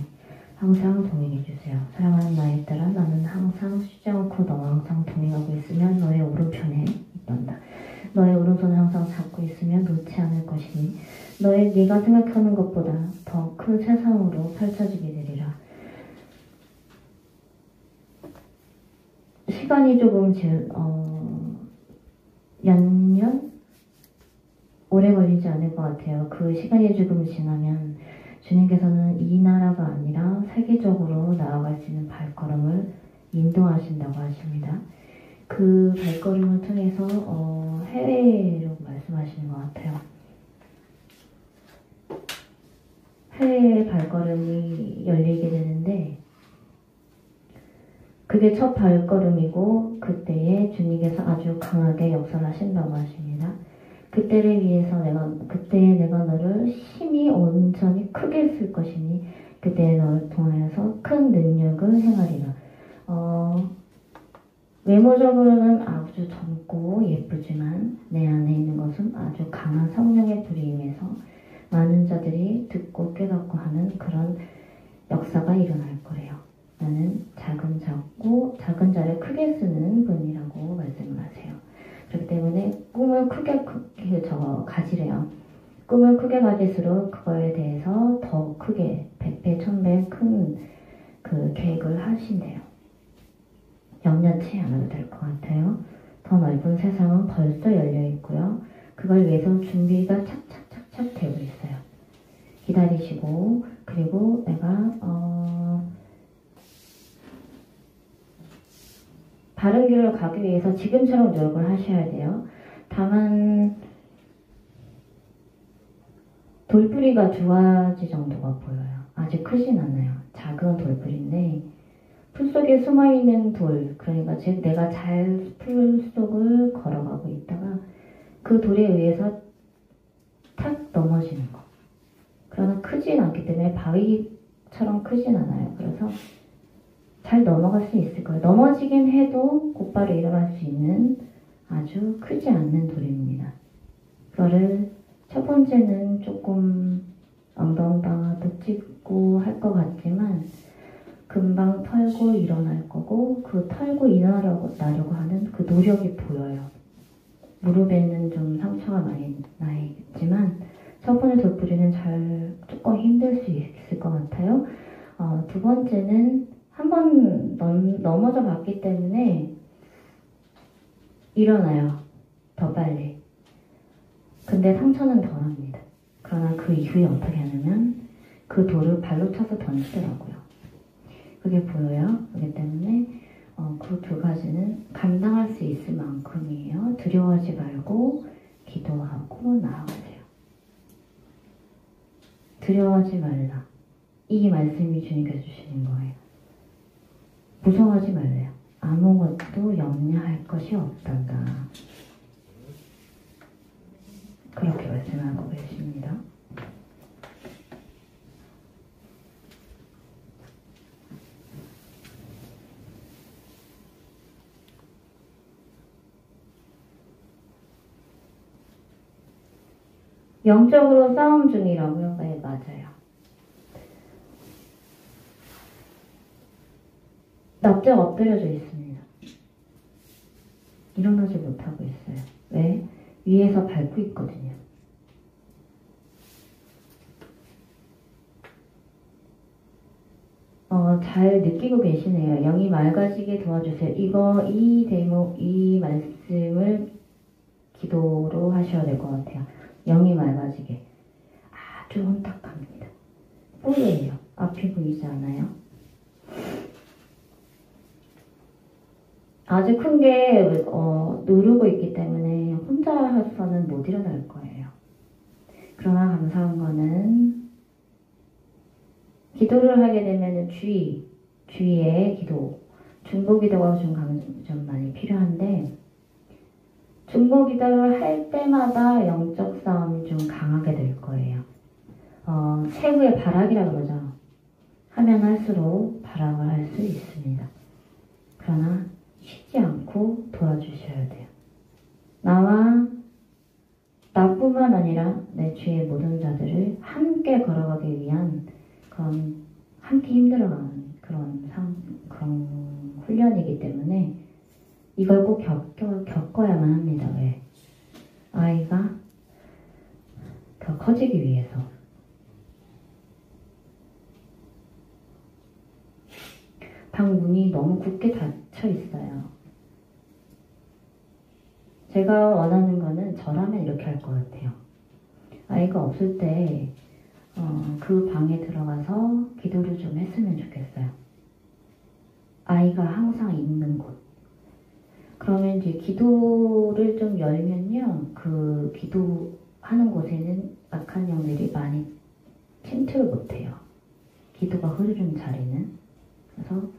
항상 동행해주세요. 사랑하는 나의 딸아 나는 항상 쉬지 않고 너와 항상 동행하고 있으면 너의 오른편에 있단다. 너의 오른손을 항상 잡고 있으면 놓지 않을 것이니 네가 생각하는 것보다 더 큰 세상으로 펼쳐지게 되리라. 시간이 조금 몇 년? 오래 걸리지 않을 것 같아요. 그 시간이 조금 지나면 주님께서는 이 나라가 아니라 세계적으로 나아갈 수 있는 발걸음을 인도하신다고 하십니다. 그 발걸음을 통해서 해외로 말씀하시는 것 같아요. 해외의 발걸음이 열리게 되는데 그게 첫 발걸음이고 그때에 주님께서 아주 강하게 역사를 하신다고 하십니다. 그때를 위해서 그때에 내가 너를 힘이 온전히 크게 쓸 것이니 그때에 너를 통하여서 큰 능력을 행하리라. 외모적으로는 아주 젊고 예쁘지만 내 안에 있는 것은 아주 강한 성령의 불이 임해서 많은 자들이 듣고 깨닫고 하는 그런 역사가 일어날 거래요. 나는 작은 자를 크게 쓰는 분이라고 말씀을 하세요. 그렇기 때문에 꿈을 크게 꿈을 크게 가질수록 그거에 대해서 더 크게 100배, 1000배 큰 그 계획을 하신대요. 염려치 않아도 될 것 같아요. 더 넓은 세상은 벌써 열려 있고요. 그걸 위해서 준비가 착착착착 되고 있어요. 기다리시고, 그리고 내가 바른 길을 가기 위해서 지금처럼 노력을 하셔야 돼요. 다만 돌뿌리가 2가지 정도가 보여요. 아직 크진 않아요. 작은 돌뿌리인데 풀 속에 숨어있는 돌, 그러니까 즉 내가 잘 풀 속을 걸어가고 있다가 그 돌에 의해서 탁 넘어지는 거. 그러나 크진 않기 때문에 바위처럼 크진 않아요. 그래서 잘 넘어갈 수 있을 거예요. 넘어지긴 해도 곧바로 일어날 수 있는 아주 크지 않는 돌입니다. 그거를 첫 번째는 조금 엉덩방아도 찍고 할 것 같지만 금방 털고 일어날 거고, 그 털고 일어나려고 하는 그 노력이 보여요. 무릎에는 좀 상처가 많이 나있지만 첫 번째 돌뿌리는 조금 힘들 수 있을 것 같아요. 두 번째는 한번 넘어져 봤기 때문에 일어나요. 더 빨리. 근데 상처는 덜합니다. 그러나 그 이후에 어떻게 하냐면 그 돌을 발로 차서 던지더라고요. 그게 보여요. 그렇기 때문에 그 2가지는 감당할 수 있을 만큼이에요. 두려워하지 말고 기도하고 나아가세요. 두려워하지 말라. 이 말씀이 주님께서 주시는 거예요. 무서워하지 말래요. 아무것도 염려할 것이 없단다. 그렇게 말씀하고 계십니다. 영적으로 싸움 중이라고요? 네, 맞아요. 납작 엎드려져 있습니다. 일어나지 못하고 있어요. 왜? 위에서 밟고 있거든요. 잘 느끼고 계시네요. 영이 맑아지게 도와주세요. 이 대목, 이 말씀을 기도로 하셔야 될 것 같아요. 영이 맑아지게. 아주 혼탁합니다. 뿌예요. 앞이 보이지 않아요? 아주 큰 게 누르고 있기 때문에 혼자서는 못 일어날 거예요. 그러나 감사한 거는 기도를 하게 되면 주의의 기도, 중보 기도가 좀 많이 필요한데, 중보 기도를 할 때마다 영적 싸움이 좀 강하게 될 거예요. 최후의 발악이라고 그러죠. 하면 할수록 발악을 할 수 있습니다. 그러나 쉬지 않고 도와주셔야 돼요. 나뿐만 아니라 내 주위의 모든 자들을 함께 걸어가기 위한 그런 함께 힘들어가는 그런 훈련이기 때문에 이걸 꼭 겪어야만 합니다. 왜? 아이가 더 커지기 위해서. 방 문이 너무 굳게 닫혀 있어요. 제가 원하는 거는 저라면 이렇게 할 것 같아요. 아이가 없을 때 그 방에 들어가서 기도를 좀 했으면 좋겠어요. 아이가 항상 있는 곳. 그러면 이제 기도를 좀 열면요, 그 기도하는 곳에는 악한 영들이 많이 침투를 못해요. 기도가 흐르는 자리는. 그래서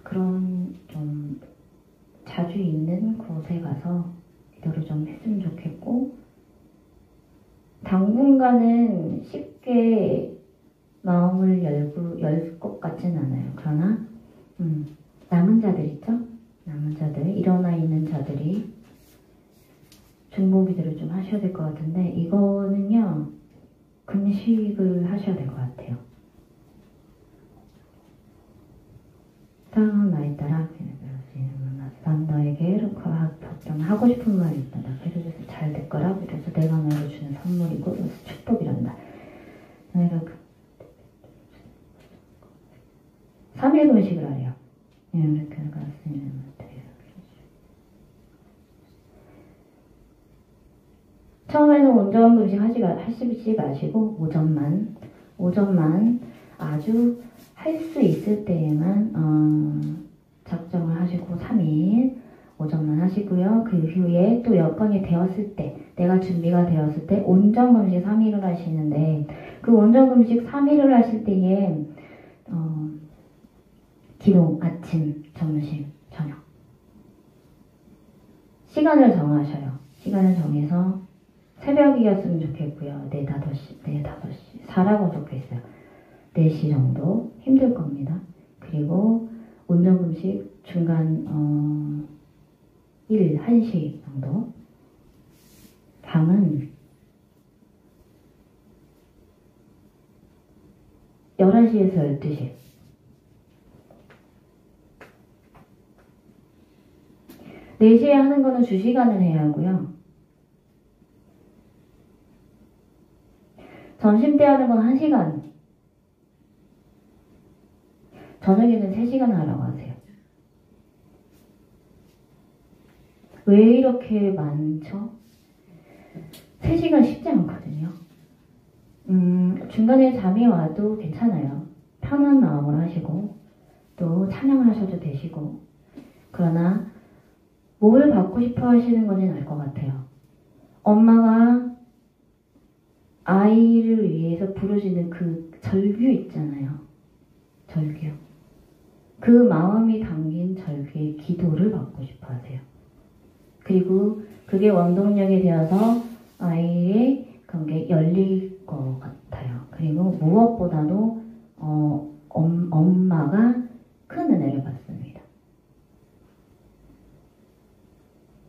그런 좀 자주 있는 곳에 가서 기도를 좀 했으면 좋겠고, 당분간은 쉽게 마음을 열 것 같진 않아요. 그러나 남은 자들 있죠? 남은 자들, 일어나 있는 자들이 중보 기도를 좀 하셔야 될 것 같은데, 이거는요 금식을 하셔야 될 것 같아요. 사랑하는 나에 따라 난 너에게 하고 싶은 말이 있다. 그래서 잘 됐거라. 그래서 내가 너에게 주는 선물이고 축복이란다. 너희가 3일 금식을 하래요. 이렇게 갔으면 처음에는 온전 금식 하시지 마시고 오전만 아주 할 수 있을 때에만 작정을 하시고 3일 오전만 하시고요. 그 이후에 또 여건이 되었을 때, 내가 준비가 되었을 때 온전 금식 3일을 하시는데, 그 온전 금식 3일을 하실 때에 기도, 아침, 점심, 저녁 시간을 정하셔요. 시간을 정해서 새벽이었으면 좋겠고요. 4, 5시 4라고 적혀있어요. 4시 정도 힘들 겁니다. 그리고 온전금식 중간 1시 정도. 밤은 11시에서 12시. 네 시에 하는 거는 주시간을 해야 하고요. 점심 때 하는 건 1시간. 저녁에는 3시간 하라고 하세요. 왜 이렇게 많죠? 3시간 쉽지 않거든요. 중간에 잠이 와도 괜찮아요. 편한 마음으로 하시고 또 찬양을 하셔도 되시고, 그러나 뭘 받고 싶어 하시는 건지는 알 것 같아요. 엄마가 아이를 위해서 부르짖는 그 절규 있잖아요. 절규. 그 마음이 담긴 절규의 기도를 받고 싶어 하세요. 그리고 그게 원동력이 되어서 아이의 그런 게 열릴 것 같아요. 그리고 무엇보다도 엄마가 큰 은혜를 받습니다.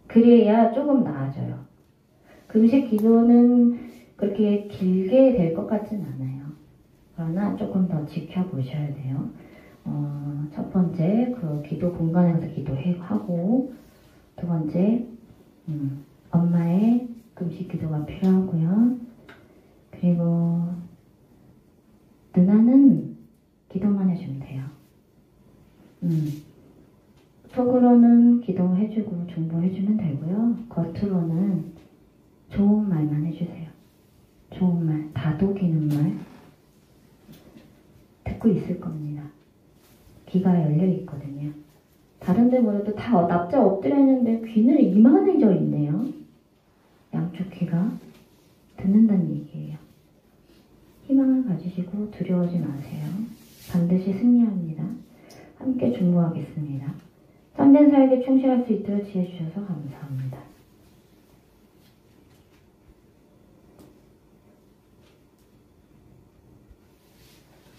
그래야 조금 나아져요. 금식 기도는 그렇게 길게 될 것 같진 않아요. 그러나 조금 더 지켜보셔야 돼요. 첫 번째, 그 기도 공간에서 기도하고, 두 번째, 엄마의 금식 기도가 필요하고요. 그리고 누나는 기도만 해주면 돼요. 속으로는 기도해주고 중보해주면 되고요. 겉으로는 좋은 말만 해주세요. 좋은 말, 다독이는 말 듣고 있을 겁니다. 귀가 열려 있거든요. 다른 데보다도 다 납작 엎드려 있는데 귀는 이만해져 있네요. 양쪽 귀가 듣는다는 얘기예요. 희망을 가지시고 두려워하지 마세요. 반드시 승리합니다. 함께 중보하겠습니다. 참된 사역에 충실할 수 있도록 지혜 주셔서 감사합니다.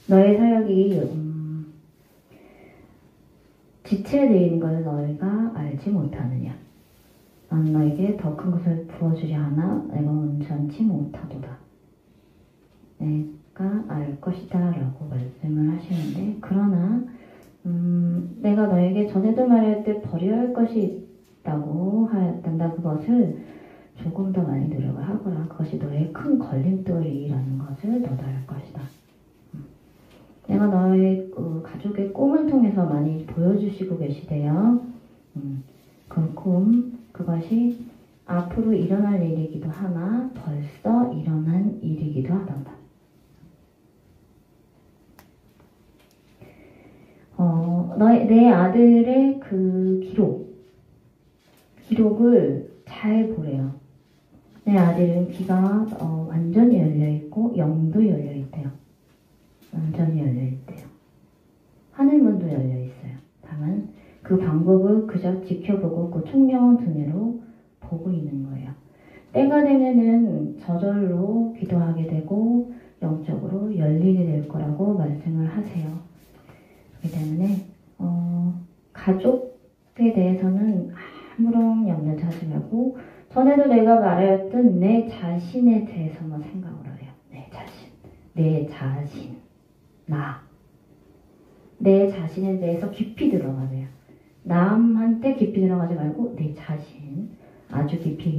너의 사역이 지체되어 있는 것을 너희가 알지 못하느냐? 나는 너에게 더 큰 것을 부어주지 않아 내가 온전치 못하도다. 내가 알 것이다 라고 말씀을 하시는데, 그러나 내가 너에게 전에도 말할 때 버려야 할 것이 있다고 하였단다. 그것을 조금 더 많이 노력을 하거라. 그것이 너의 큰 걸림돌이라는 것을 너도 알 것이다. 내가 너의 가족의 꿈을 통해서 많이 보여주시고 계시대요. 그 꿈, 그것이 앞으로 일어날 일이기도 하나 벌써 일어난 일이기도 하단다. 내 아들의 그 기록을 잘 보래요. 내 아들은 귀가 완전히 열려있고 영도 열려있대요. 완전히 열려있대요. 하늘문도 열려있어요. 다만 그 방법을 그저 지켜보고 그 총명한 두뇌로 보고 있는 거예요. 때가 되면은 저절로 기도하게 되고 영적으로 열리게 될 거라고 말씀을 하세요. 그렇기 때문에 가족에 대해서는 아무런 염려도 하지 말고, 전에도 내가 말하였던 내 자신에 대해서만 생각을 해요. 내 자신, 내 자신에 대해서 깊이 들어가세요. 남한테 깊이 들어가지 말고 내 자신, 아주 깊이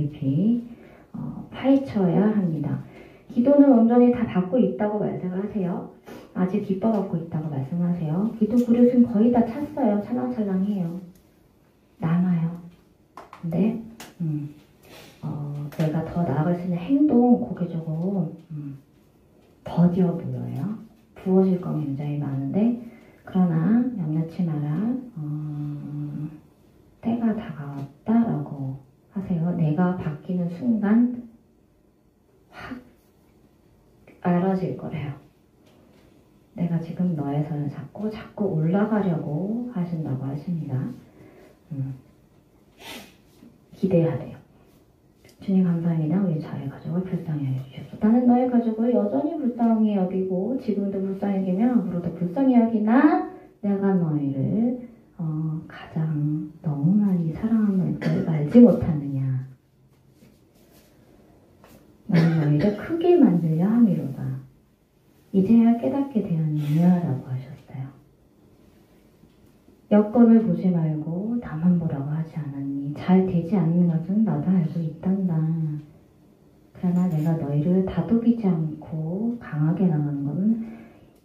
파헤쳐야 합니다. 기도는 온전히 다 받고 있다고 말씀을 하세요. 아직 기뻐 받고 있다고 말씀하세요. 기도 그릇은 거의 다 찼어요. 찰랑찰랑해요. 남아요. 근데 내가 더 나아갈 수 있는 행동 그게 조금 더뎌 보여요. 부어질 건 굉장히 많은데 그러나 염려치 마라. 때가 다가왔다라고 하세요. 내가 바뀌는 순간 확 알아질 거래요. 내가 지금 너의 손을 잡고 자꾸 올라가려고 하신다고 하십니다. 기대하래요. 주님 감사합니다. 우리 자의 가족을 불쌍히 여겨주셔서 나는 너의 가족을 여전히 불쌍히 여기고 지금도 불쌍히 여기며 앞으로도 불쌍히 여기나 내가 너희를 가장 너무 많이 사랑하는 걸 알지 못하느냐. 나는 너희를 크게 만들려 함이로다. 이제야 깨닫게 되었느냐 라고 하셨어요. 여건을 보지 말고 나만 보라고 하지 않았니? 잘 되지 않는 것은 나도 알고 있단다. 그러나 내가 너희를 다독이지 않고 강하게 나가는 것은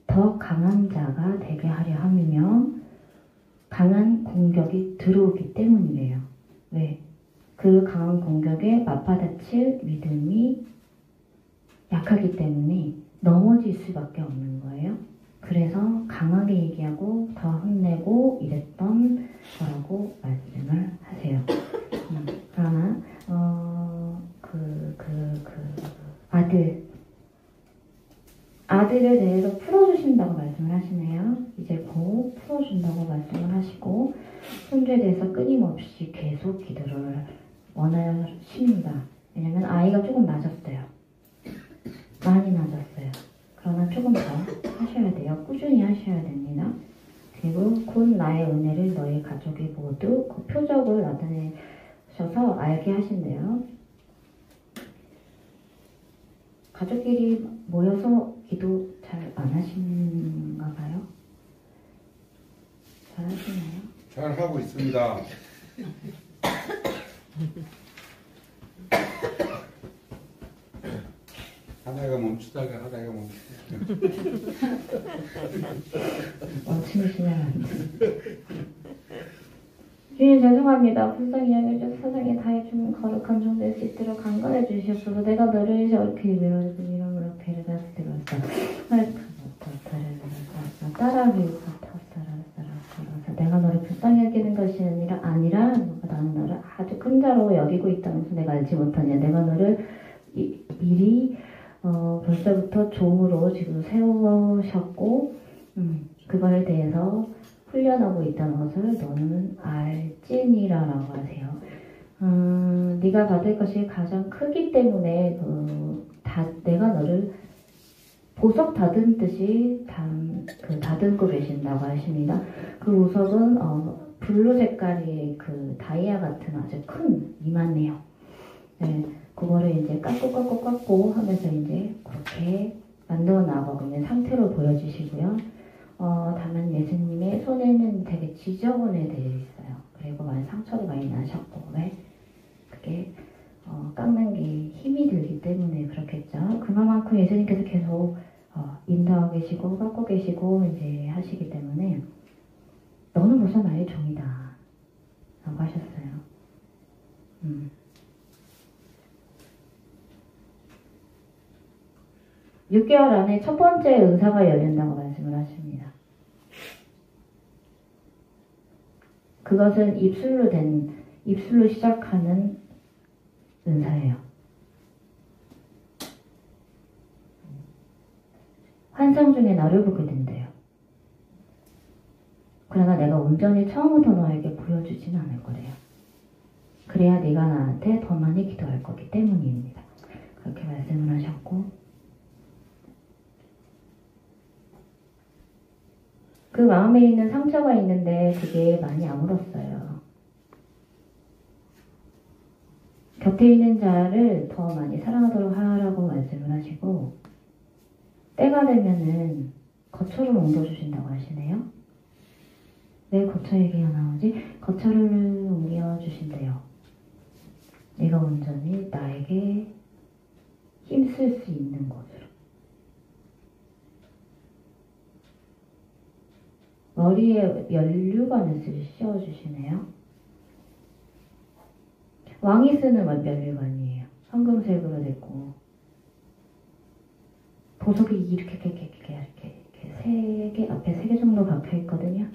더 강한 자가 되게 하려 함이며 강한 공격이 들어오기 때문이래요. 왜? 그 강한 공격에 맞받아칠 믿음이 약하기 때문에 넘어질 수밖에 없는 거예요. 그래서 강하게 얘기하고 더 혼내고 이랬던 거라고 말씀을 하세요. 그러나 아들을 내일로 풀어주신다고 말씀을 하시네요. 이제 곧 풀어준다고 말씀을 하시고 손주에 대해서 끊임없이 계속 기도를 원하십니다. 왜냐면 아이가 조금 낮았어요. 많이 낮았어요. 그러나 조금 더 하셔야 돼요. 꾸준히 하셔야 됩니다. 그리고 곧 나의 은혜를 너희 가족이 모두 그 표적을 나타내셔서 알게 하신대요. 가족끼리 모여서 기도 잘 안 하시는가 봐요? 잘 하시나요? 잘 하고 있습니다. 하다가 멈추다가 하다가 멈추다가 멈추시면 주님 죄송합니다. 불쌍히 여겨줘 세상에 다해주는 거룩한 종 될 수 있도록 강건해 주시옵소서. 내가 너를 저렇게 밀어주고 이름으로 배를 들었어. 내가 너를 불쌍히 여기는 것이 아니라 나는 너를 아주 큰 자로 여기고 있다면서 내가 알지 못하냐. 내가 너를 미리 벌써부터 종으로 지금 세우셨고 그거에 대해서 훈련하고 있다는 것을 너는 알지니라라고 하세요. 네가 받을 것이 가장 크기 때문에 내가 너를 보석 다듬듯이 다듬고 계신다고 하십니다. 그 보석은 블루 색깔의 그 다이아 같은 아주 큰 이만해요. 네, 그거를 이제 깎고 하면서 이제 그렇게 만들어 나가고 있는 상태로 보여주시고요. 다만 예수님의 손에는 되게 지저분해 되어 있어요. 그리고 많이 상처도 많이 나셨고, 왜? 그게 깎는 게 힘이 들기 때문에 그렇겠죠. 그만큼 예수님께서 계속 인도하고 계시고 깎고 계시고 이제 하시기 때문에 너는 벌써 나의 종이다 라고 하셨어요. 6개월 안에 첫 번째 은사가 열린다고 말씀을 하십니다. 그것은 입술로 시작하는 은사예요. 환상 중에 나를 보게 된대요. 그러나 내가 온전히 처음부터 너에게 보여주지는 않을 거래요. 그래야 네가 나한테 더 많이 기도할 거기 때문입니다. 그렇게 말씀을 하셨고, 그 마음에 있는 상처가 있는데 그게 많이 아물었어요. 곁에 있는 자를 더 많이 사랑하도록 하라고 말씀을 하시고, 때가 되면은 거처를 옮겨주신다고 하시네요. 왜 거처 얘기가 나오지? 거처를 옮겨주신대요. 네가 온전히 나에게 힘쓸 수 있는 곳으로. 머리에 면류관을 씌워주시네요. 왕이 쓰는 면류관이에요. 황금색으로 됐고 보석이 이렇게 세 개, 앞에 3개 정도 박혀 있거든요.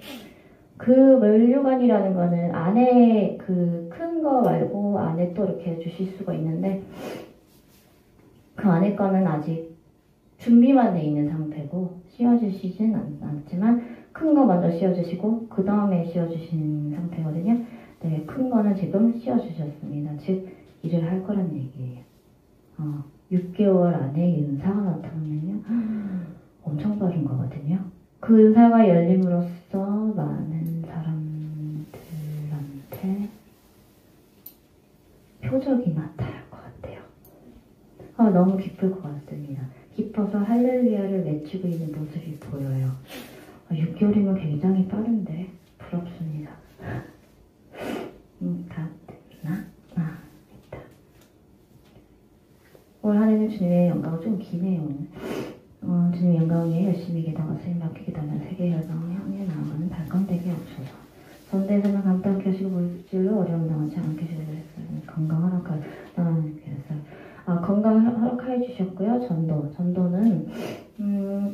그 면류관이라는 거는 안에 그 큰 거 말고 안에 또 이렇게 주실 수가 있는데 그 안에 거는 아직 준비만 돼 있는 상태고 씌워주시진 않지만 큰 거 먼저 씌워주시고 그 다음에 씌워주신 상태거든요. 네, 큰 거는 지금 씌워주셨습니다. 즉 일을 할 거란 얘기예요. 6개월 안에 윤사가 나타나면요. 엄청 빠른 거거든요. 그 윤사가 열림으로써 많은 사람들한테 표적이 나타날 것 같아요. 너무 기쁠 것 같습니다. 기뻐서 할렐루야를 외치고 있는 모습이 보여요. 6개월이면 굉장히 빠른데 부럽습니다. 다 됐나? 됐다. 올 한 해는 주님의 영광 좀 기네요. 주님 영광에 열심히 기도하고 스님 맡기게 되면 세계 열방을 향해 나아가는 발걸음되게 없어서 전대에서는 감당케 하시고 물질로 어려움 당하지 않게 해주셔서 건강 허락하였어요. 건강 허락해 주셨고요. 전도는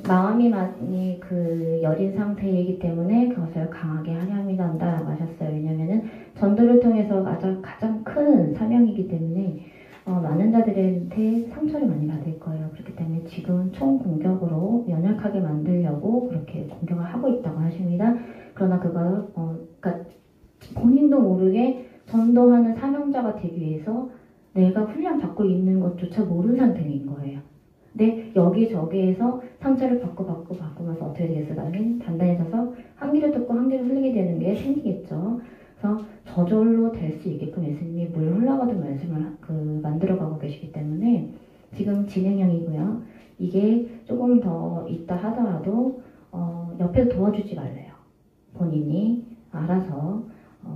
마음이 많이 그 여린 상태이기 때문에 그것을 강하게 하려 한다라고 하셨어요. 왜냐면은 전도를 통해서 가장 큰 사명이기 때문에 많은 자들한테 상처를 많이 받을 거예요. 그렇기 때문에 지금 총 공격으로 연약하게 만들려고 그렇게 공격을 하고 있다고 하십니다. 그러나 그러니까 본인도 모르게 전도하는 사명자가 되기 위해서 내가 훈련 받고 있는 것조차 모르는 상태인 거예요. 근데 여기저기에서 상처를 받고면서 어떻게 되겠어요? 나중에 단단해져서 한 귀를 듣고 한 귀를 흘리게 되는 게 생기겠죠. 그래서 저절로 될 수 있게끔 예수님이 물 흘러가던 말씀을 만들어가고 계시기 때문에 지금 진행형이고요. 이게 조금 더 있다 하더라도 옆에서 도와주지 말래요. 본인이 알아서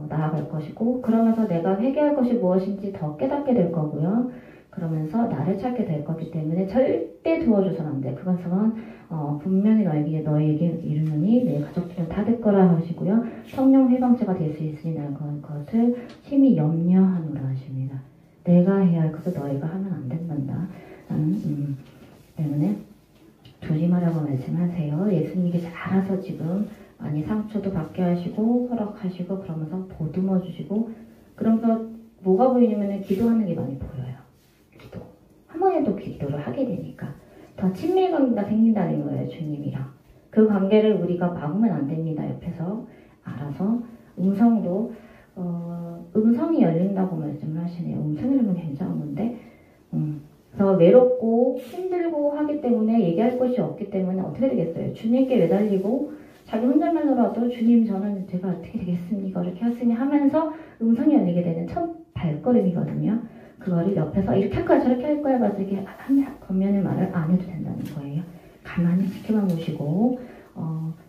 나아갈 것이고 그러면서 내가 회개할 것이 무엇인지 더 깨닫게 될 거고요. 그러면서 나를 찾게 될 거기 때문에 절대 도와줘서는 안 돼. 그것은 분명히 너에게 이르노니 내 가족들은 다 듣거라 하시고요. 성령 회방체가 될 수 있으니 나 그것을 심히 염려하노라 하십니다. 내가 해야 할 것을 너희가 하면 안 된단다. 때문에 조심하라고 말씀하세요. 예수님께 알아서 지금 많이 상처도 받게 하시고 허락하시고 그러면서 보듬어 주시고 그러면서 뭐가 보이냐면 기도하는 게 많이 보여요. 기도. 한 번에도 기도를 하게 되니까 더 친밀감이 생긴다는 거예요. 주님이랑. 그 관계를 우리가 막으면 안 됩니다. 옆에서 알아서 음성도 음성이 열린다고 말씀을 하시네요. 음성이 열리면 괜찮은 건데 그래서 외롭고 힘들고 하기 때문에 얘기할 것이 없기 때문에 어떻게 되겠어요? 주님께 매달리고 자기 혼자만으로도 주님 저는 제가 어떻게 되겠습니까? 이렇게 하시니 하면서 음성이 열리게 되는 첫 발걸음이거든요. 그거를 옆에서 이렇게 할 거야 저렇게 할 거야 맞아 이게 겉면의 말을 안 해도 된다는 거예요. 가만히 지켜만 보시고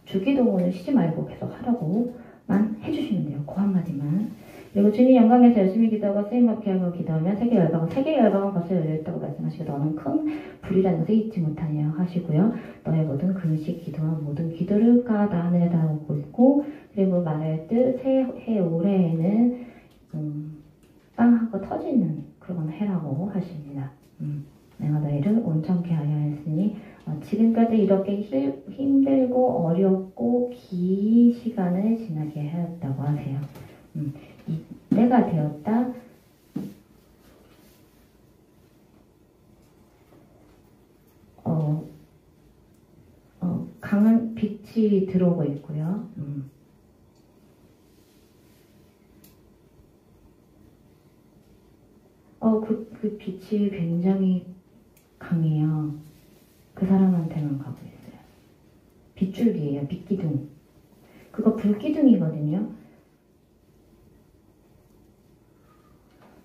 주기도문을 쉬지 말고 계속 하라고만 해주시면 돼요. 그 한마디만. 그리고 주님 영광에서 열심히 기도하고 쓰임받게 하고 기도하면 세계 열방은 벌써 열려있다고 말씀하시고 너는 큰 불이라는 것을 잊지 못하냐 하시고요. 너의 모든 금식 기도와 모든 기도를 다 하늘에 다 오고 있고 그리고 말할 듯 새해 올해에는 빵하고 터지는 그런 해라고 하십니다. 내가 너희를 온전케 하려 했으니 지금까지 이렇게 힘들고 어렵고 긴 시간을 지나게 하였다고 하세요. 때가 되었다. 강한 빛이 들어오고 있고요. 그 빛이 굉장히 강해요. 그 사람한테만 가고 있어요. 빗줄기예요. 빛기둥. 그거 불기둥이거든요.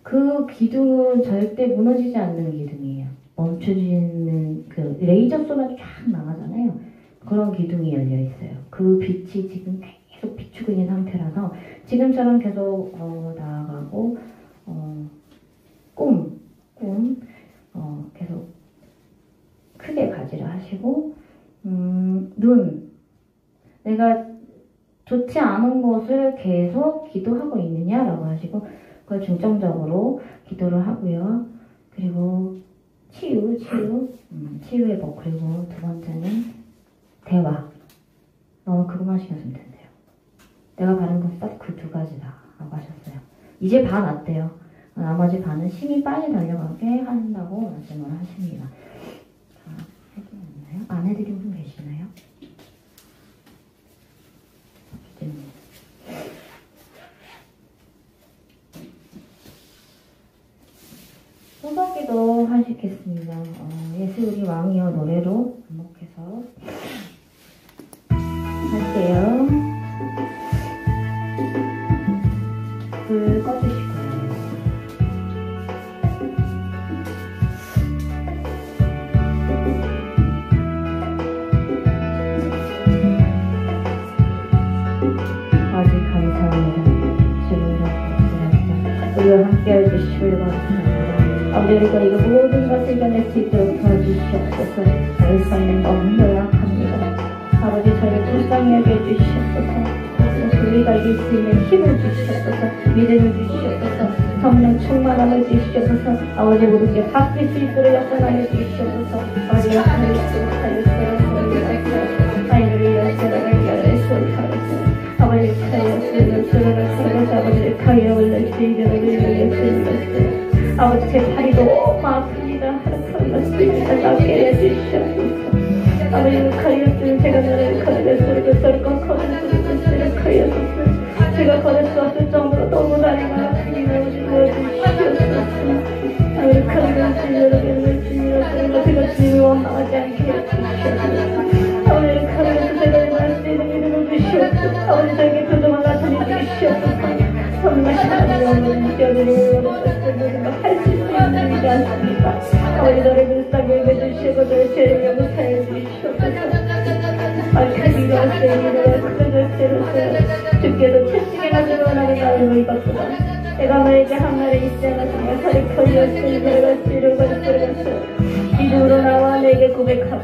그 기둥은 절대 무너지지 않는 기둥이에요. 멈춰지는 그 레이저 쏘면 쫙 나가잖아요. 그런 기둥이 열려 있어요. 그 빛이 지금 계속 비추고 있는 상태라서 지금처럼 계속 나아가고 계속 가지라 하시고, 눈, 내가 좋지 않은 것을 계속 기도하고 있느냐라고 하시고, 그걸 중점적으로 기도를 하고요. 그리고 치유의 법. 그리고 두 번째는 대화. 그것만 신경 쓰면 된대요. 내가 바른 것은 딱 그 두 가지다 라고 하셨어요. 이제 반 왔대요. 나머지 반은 힘이 빨리 달려가게 한다고 말씀을 하십니다. 해드렸나요? 안 해드린 분 계시나요? 소박기도 하시겠습니다. 예수 우리 왕이여 노래로 반복해서 할게요. 불 꺼주시고요. 아직 감사합니다. 주님과 감사합니다. 우리와 함께해 주시길 감사합니다. 아버지, 우리가 이거 모든 것을 이겨낼 수 있도록 도와주시옵소서. 저희 삶은 너무 열악합니다. 아버지, 저희를 불쌍히 여겨주시옵소서. 우리가 이길 수 있는 힘을 주시옵소서. 믿음을 주시옵소서. 성령 충만함을 주시옵소서. 아버지, 모두께 바뀔 수 있도록 역사하여 주시옵소서. 아버지가 하늘에서 하였어요. 아이를 위하여 아버지 아버지를 가여 올려주시옵소서. 아버지 제 팔이 너무 아픕니다. 하루팔렸습니다. 낫게 해주시옵소서. 아버지 가렸으면 제가 너를 거들었으면 저리건 거들었으면 가렸었어요. 제가 거들 수 없을 정도로 너무 다리가 아프니 아버지 도와주시옵소서. 아버지 가렸으면 제가 주님을 원망하지 않게 해주시옵소서. 아버지 가렸으면 제가 말할 수 있는 믿음을 주시옵소서. 아버지 저에게 표정을 나타내 주시옵소서. 성령하신 하나님 뛰어들이는 모든 걸 할 수 있는 일이지 않습니까? 아버지 너를 불쌍히 여겨주시고 너의 죄를 용서해 주시옵소서. 알카리가 세이를 그려주세요. 주께서 채찍에나 드러나는 나를 입었구나. 내가 너에게 한 말에 있지 않았으며 살이 걸렸으니 들어갔으 기도로 나와 내게 고백하라.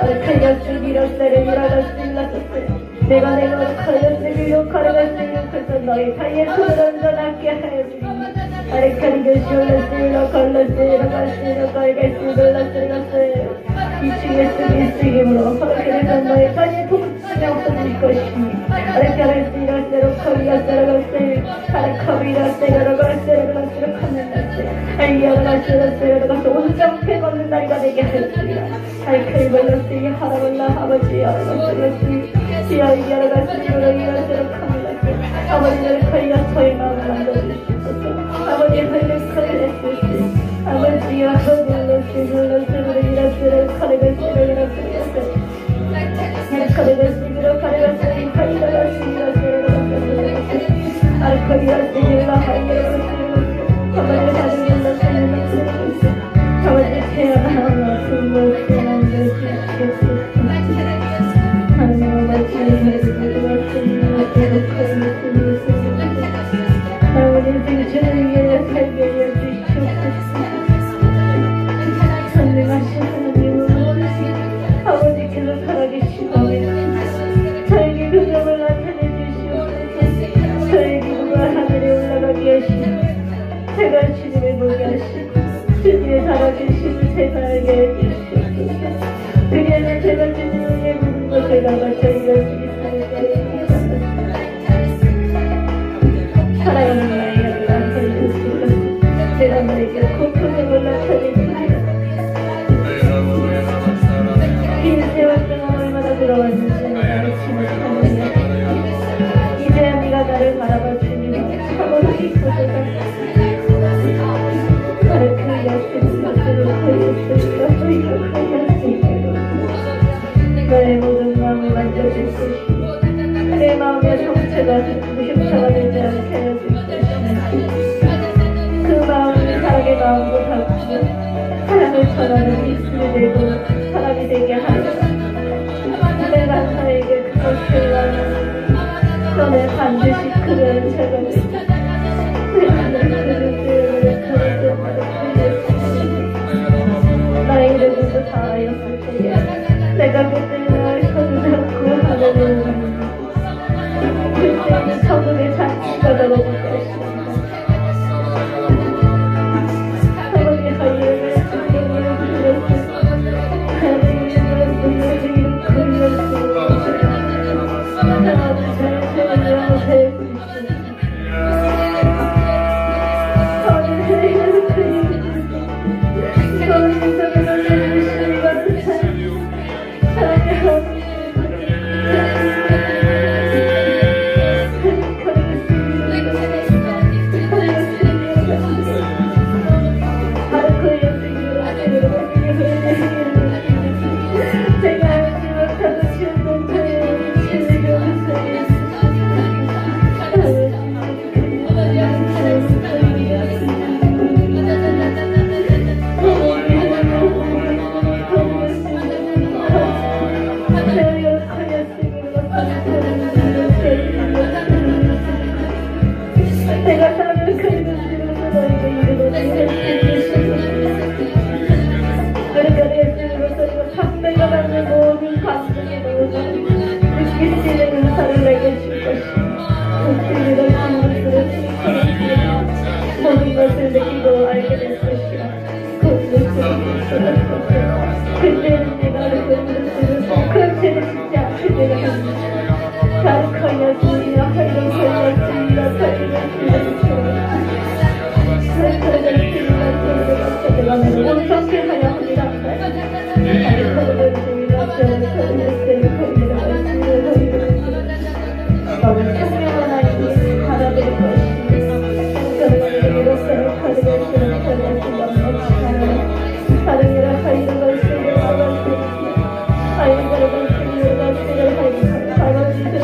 알카리가 밀었으려 밀어갔으 내가 걸렸으며 가려갔으며 그래서 너희 사이에 손을 얹어놨게 하여주리니 아래카리가 시올랐으며 걸렸으며 갔으며 걸갔으며 놀랐으며 이층에 쓰기므로 그래서 너희 사이에 통증이 없어질 것이니 아래카리가 쓰러 커리가 쓰러갔으며 아래카리가 쓰러 컴ment했으며 알리아가 쓰러 온전히 걷는 날이가 되게 하였으리라. 아래카리 걸렸으며 하라볼라 아버지 알았으며 지하이 열어갔으므로 이것으로 카밀라스 아버지를 걸려 저희 마음을 만들어주시옵소서. 아버지의 걸려 커내주시옵소서. 아버지와 허물러스므로 이것으로 커내갔으므로 커내갔으므로 커내갔으므로 커내갔으므로 알코리아스므로 하이어스므로 아버지를 하늘을러스므로 아버지 태어나와 그것을 만들어주시옵소서. 아버지 생존을 위해 살게 하여 주시옵소서. 선생하신 하나님은 아버지께서 살아계시고 저에게 표정을 나타내 주시옵소서. 저의 기도가 하늘에 올라가게 하시고 제가 주님을 보게 하시고 주님의 살아계심을 제가 알게 해주시옵소서. 그리하여 제가 주님을 위해 모든 것을 나가서 이뤄주기 살아가는 나이가 나타내주시옵소서. 제가 너에게 고통을 나타내주시옵소서. 긴 세월 동안 얼마나 들어왔는지 나를 지나가느냐. 이제야 네가 나를 바라봐 주님아 참으로 기쁘소서. 나를 그 약속을 거였으니까 저희가 그 약속을 너의 모든 마음을 만져줄 것이고 내 마음의 성체가 무심차가 되지 않게 해줄 것이며 그 마음을 사랑의 마음으로 바꾸고 사랑을 전하는 입술이 되고 사람이 되게 하리라. 내가 너에게 그것을 원하는 너는 반드시 그를 은혜가 되지. 내가 너를 그를 나의 이름으로 다하였을 때에 내가 사랑을 그리면서 너희가 이르노니 너희가 내 주로서 판매가 받는 모든 감정에 넣어서 느낄 수 있는 은사를 내게 줄 것이며 은혜가 주는 것으로 모든 것을 느끼고 알게 될 것이라 그때는 내가 그때는 진짜 그때가 가르쳐야 주리라 하려야 주리라 하려야 주리라 온전케 하려 합니다. 청명한 아이들이 바라볼 사랑이라 하이는 것을 아이들을 것을 것을 하이는 바라보시는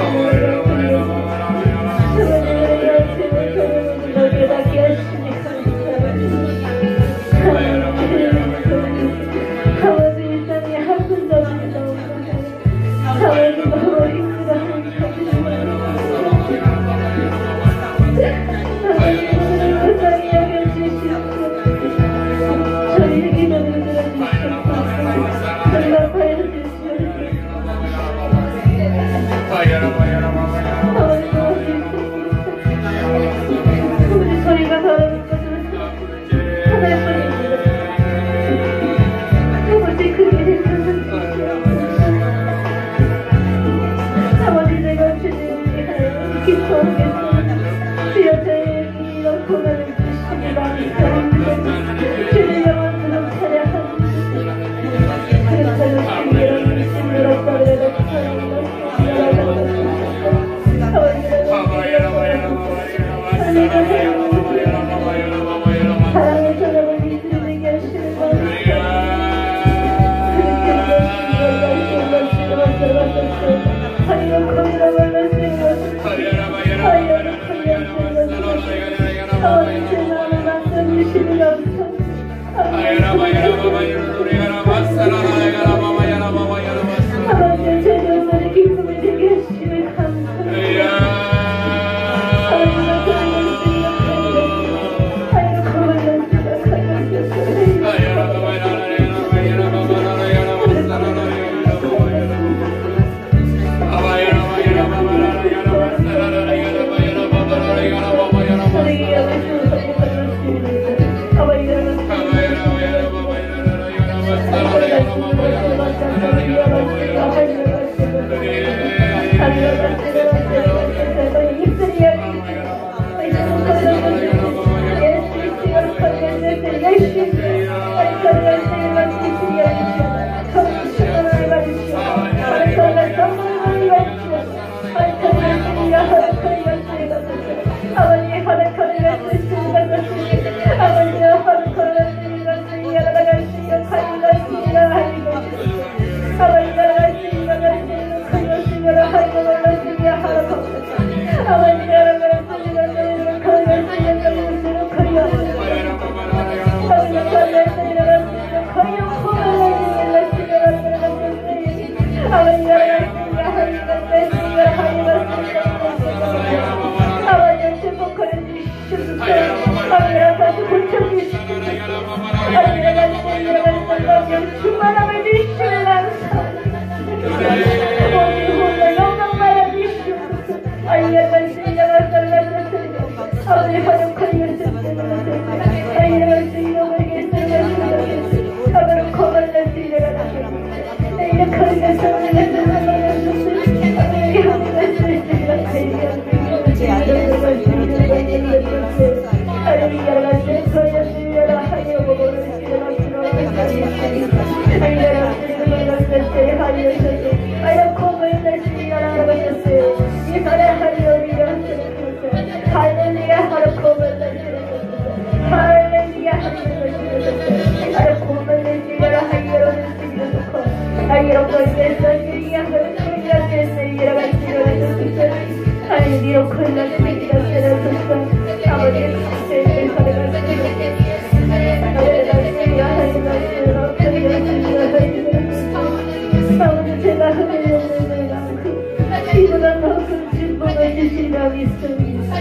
그만큼 진보가 주시라고 있습니다.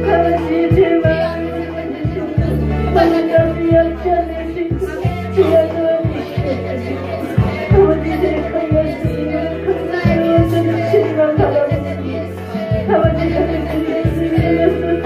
하나님 제발 하나님 약지 않으시고 주여 도와주시옵소서. 아버지 생각하였으니 그것을 주시기만 바라봅니다. 아버지 가족들이 예수님을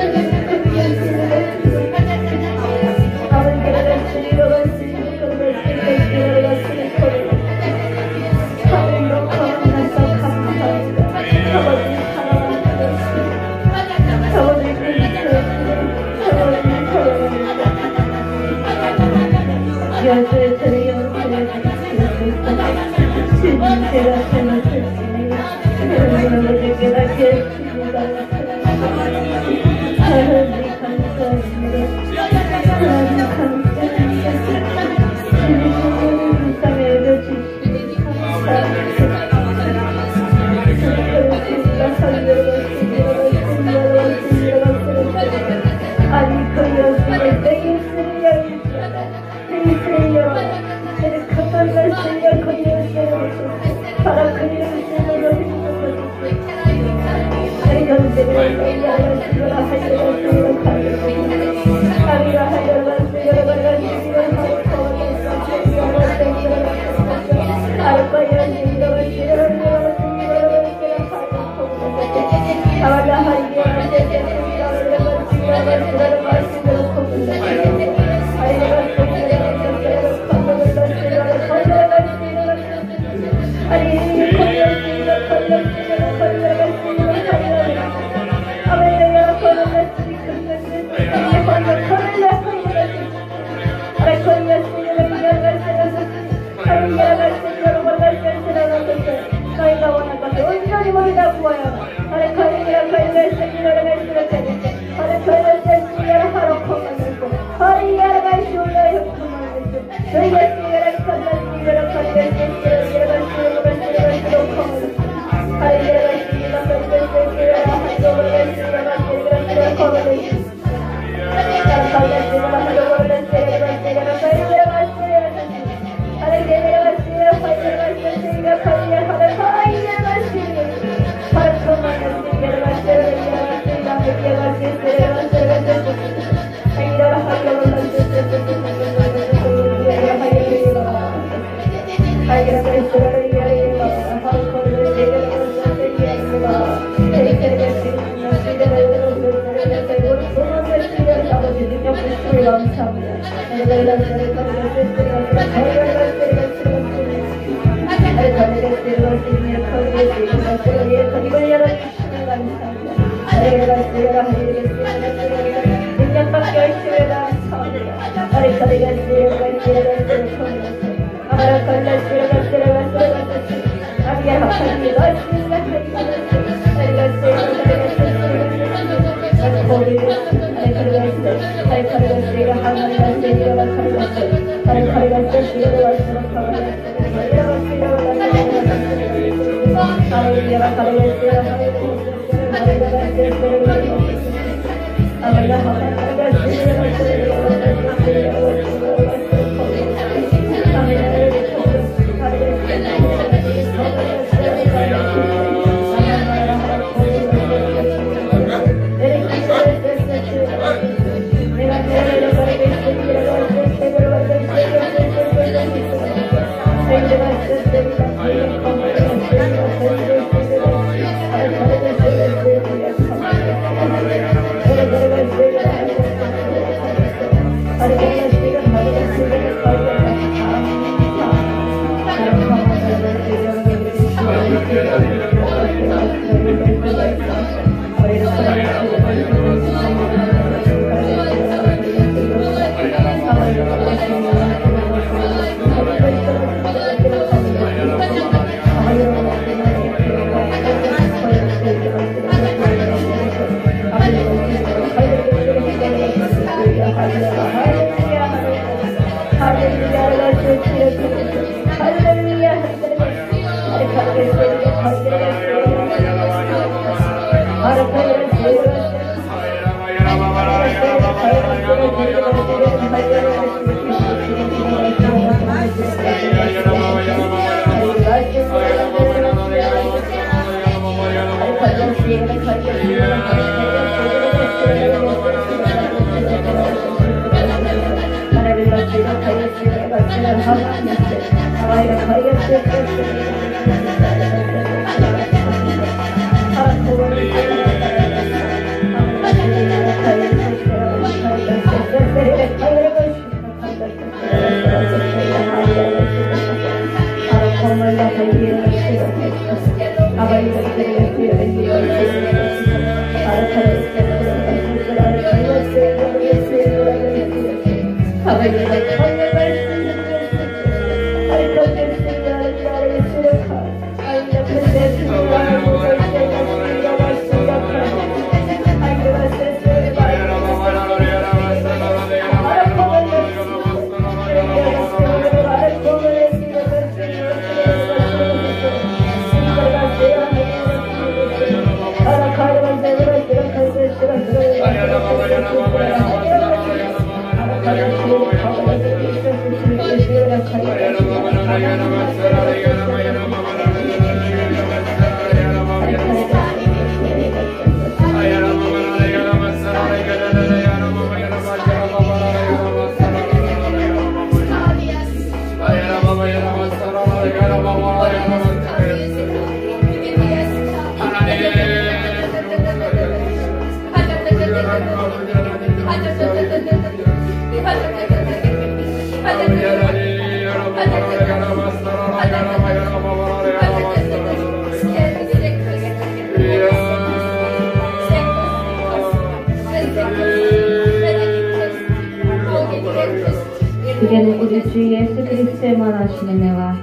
이제는 우리 주 예수 그리스도의 원하신 은혜와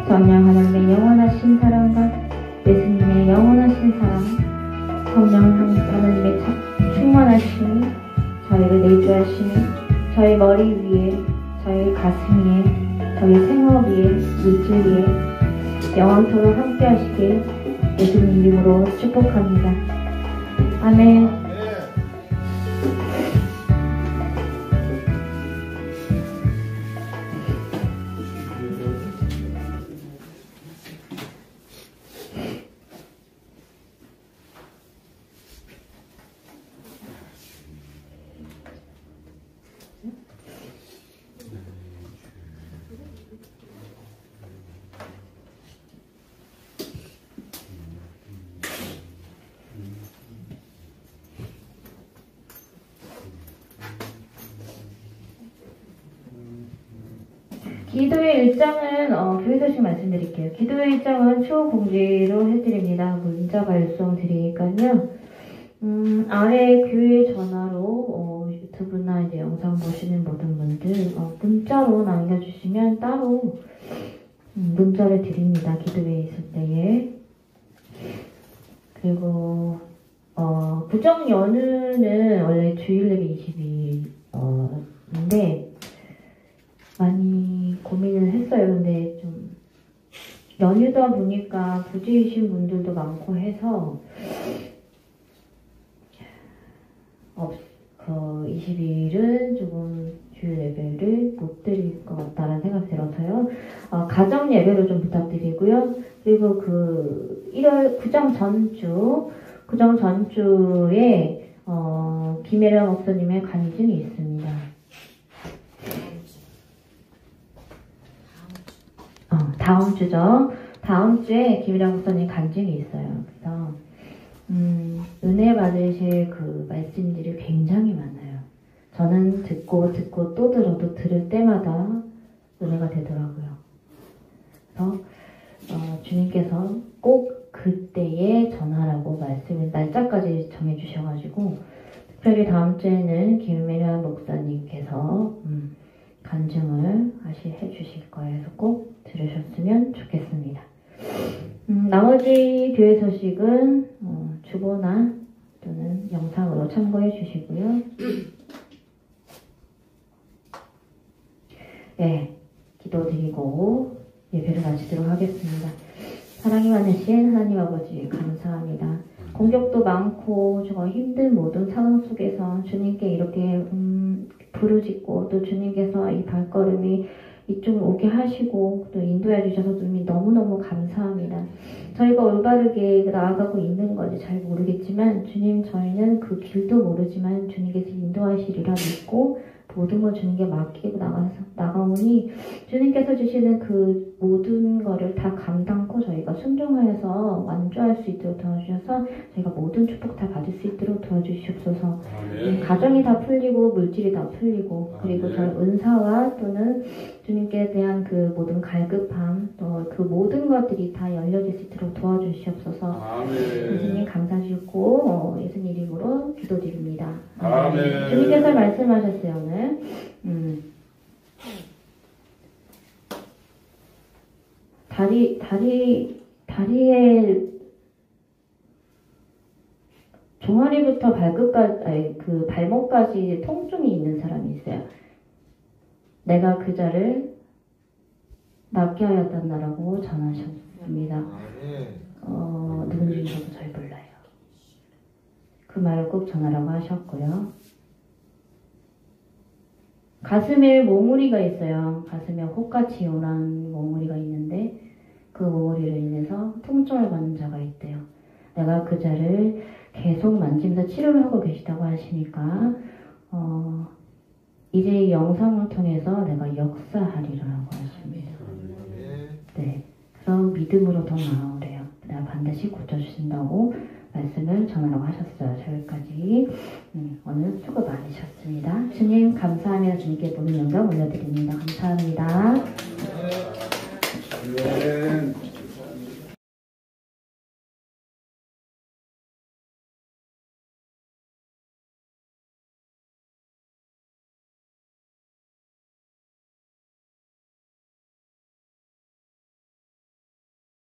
성령 하나님의 영원하신 사랑과 예수님의 영원하신 사랑, 성령 하나님의 충만하심이 저희를 내주하시니 저희 머리 위에, 저희 가슴 위에, 저희 생업 위에, 물질 위에 영원토록 함께 하시길 예수님 이름으로 축복합니다. 아멘. 기도의 일정은 교회 소식 말씀드릴게요. 기도의 일정은 추후 공지로 해드립니다. 문자 발송 드리니까요. 아래 교회 전화로 유튜브나 이제 영상 보시는 모든 분들 문자로 남겨주시면 따로 문자를 드립니다. 기도회에 있을 때에. 그리고 부정 연휴는 원래 주일 예배 22일인데 많이 고민을 했어요. 근데 좀 연휴다 보니까 부지이신 분들도 많고 해서 22일은 조금 주일 예배를 못 드릴 것 같다는 생각이 들어서요. 가정 예배로 좀 부탁드리고요. 그리고 그 1월 구정 전주에 김혜령 목사님의 간증이 있습니다. 다음 주죠. 다음 주에 김일영 목사님 간증이 있어요. 그래서 은혜 받으실 그 말씀들이 굉장히 많아요. 저는 듣고 또 들어도 들을 때마다 은혜가 되더라고요. 그래서 주님께서 꼭 그때에 전하라고 말씀을 날짜까지 정해주셔가지고 특별히 다음 주에는 김일영 목사님께서 간증을 해주실 거예요. 그래서 꼭 들으셨으면 좋겠습니다. 나머지 교회 소식은 주보나 또는 영상으로 참고해 주시고요. 네, 기도드리고 예배를 마치도록 하겠습니다. 사랑이 많으신 하나님 아버지 감사합니다. 공격도 많고 정말 힘든 모든 상황 속에서 주님께 이렇게 부르짖고 또 주님께서 이 발걸음이 이쪽으로 오게 하시고 또 인도해 주셔서 주님 너무너무 감사합니다. 저희가 올바르게 나아가고 있는 건지 잘 모르겠지만 주님 저희는 그 길도 모르지만 주님께서 인도하시리라 믿고 모든 걸 주님께 맡기고 나가오니 주님께서 주시는 그 모든 거를 다 감당코 저희가 순종하여서 완주할 수 있도록 도와주셔서 저희가 모든 축복 다 받을 수 있도록 도와주시옵소서. 가정이 다 풀리고 물질이 다 풀리고 그리고 저희 은사와 또는 주님께 대한 그 모든 갈급함 또 그 모든 것들이 다 열려질 수 있도록 도와주시옵소서. 예수님 감사드리고 예수님 이름으로 기도드립니다. 아멘. 주님께서 말씀하셨어요 오늘. 다리에 종아리부터 발끝까지, 그 발목까지 통증이 있는 사람이 있어요. 내가 그 자를 낫게 하였단다라고 전하셨습니다. 누군지 저도 잘 몰라요. 그 말을 꼭 전하라고 하셨고요. 가슴에 몽우리가 있어요. 가슴에 혹같이 요란 몽우리가 있는데 그 몽우리로 인해서 통증을 받는 자가 있대요. 내가 그 자를 계속 만지면서 치료를 하고 계시다고 하시니까 이제 이 영상을 통해서 내가 역사하리라고 하십니다. 네, 그럼 믿음으로 더 나아오래요. 내가 반드시 고쳐주신다고 말씀을 전하라고 하셨어요. 저기까지 오늘 수고 많으셨습니다. 주님 감사하며 주님께 모든 영광 올려드립니다. 감사합니다.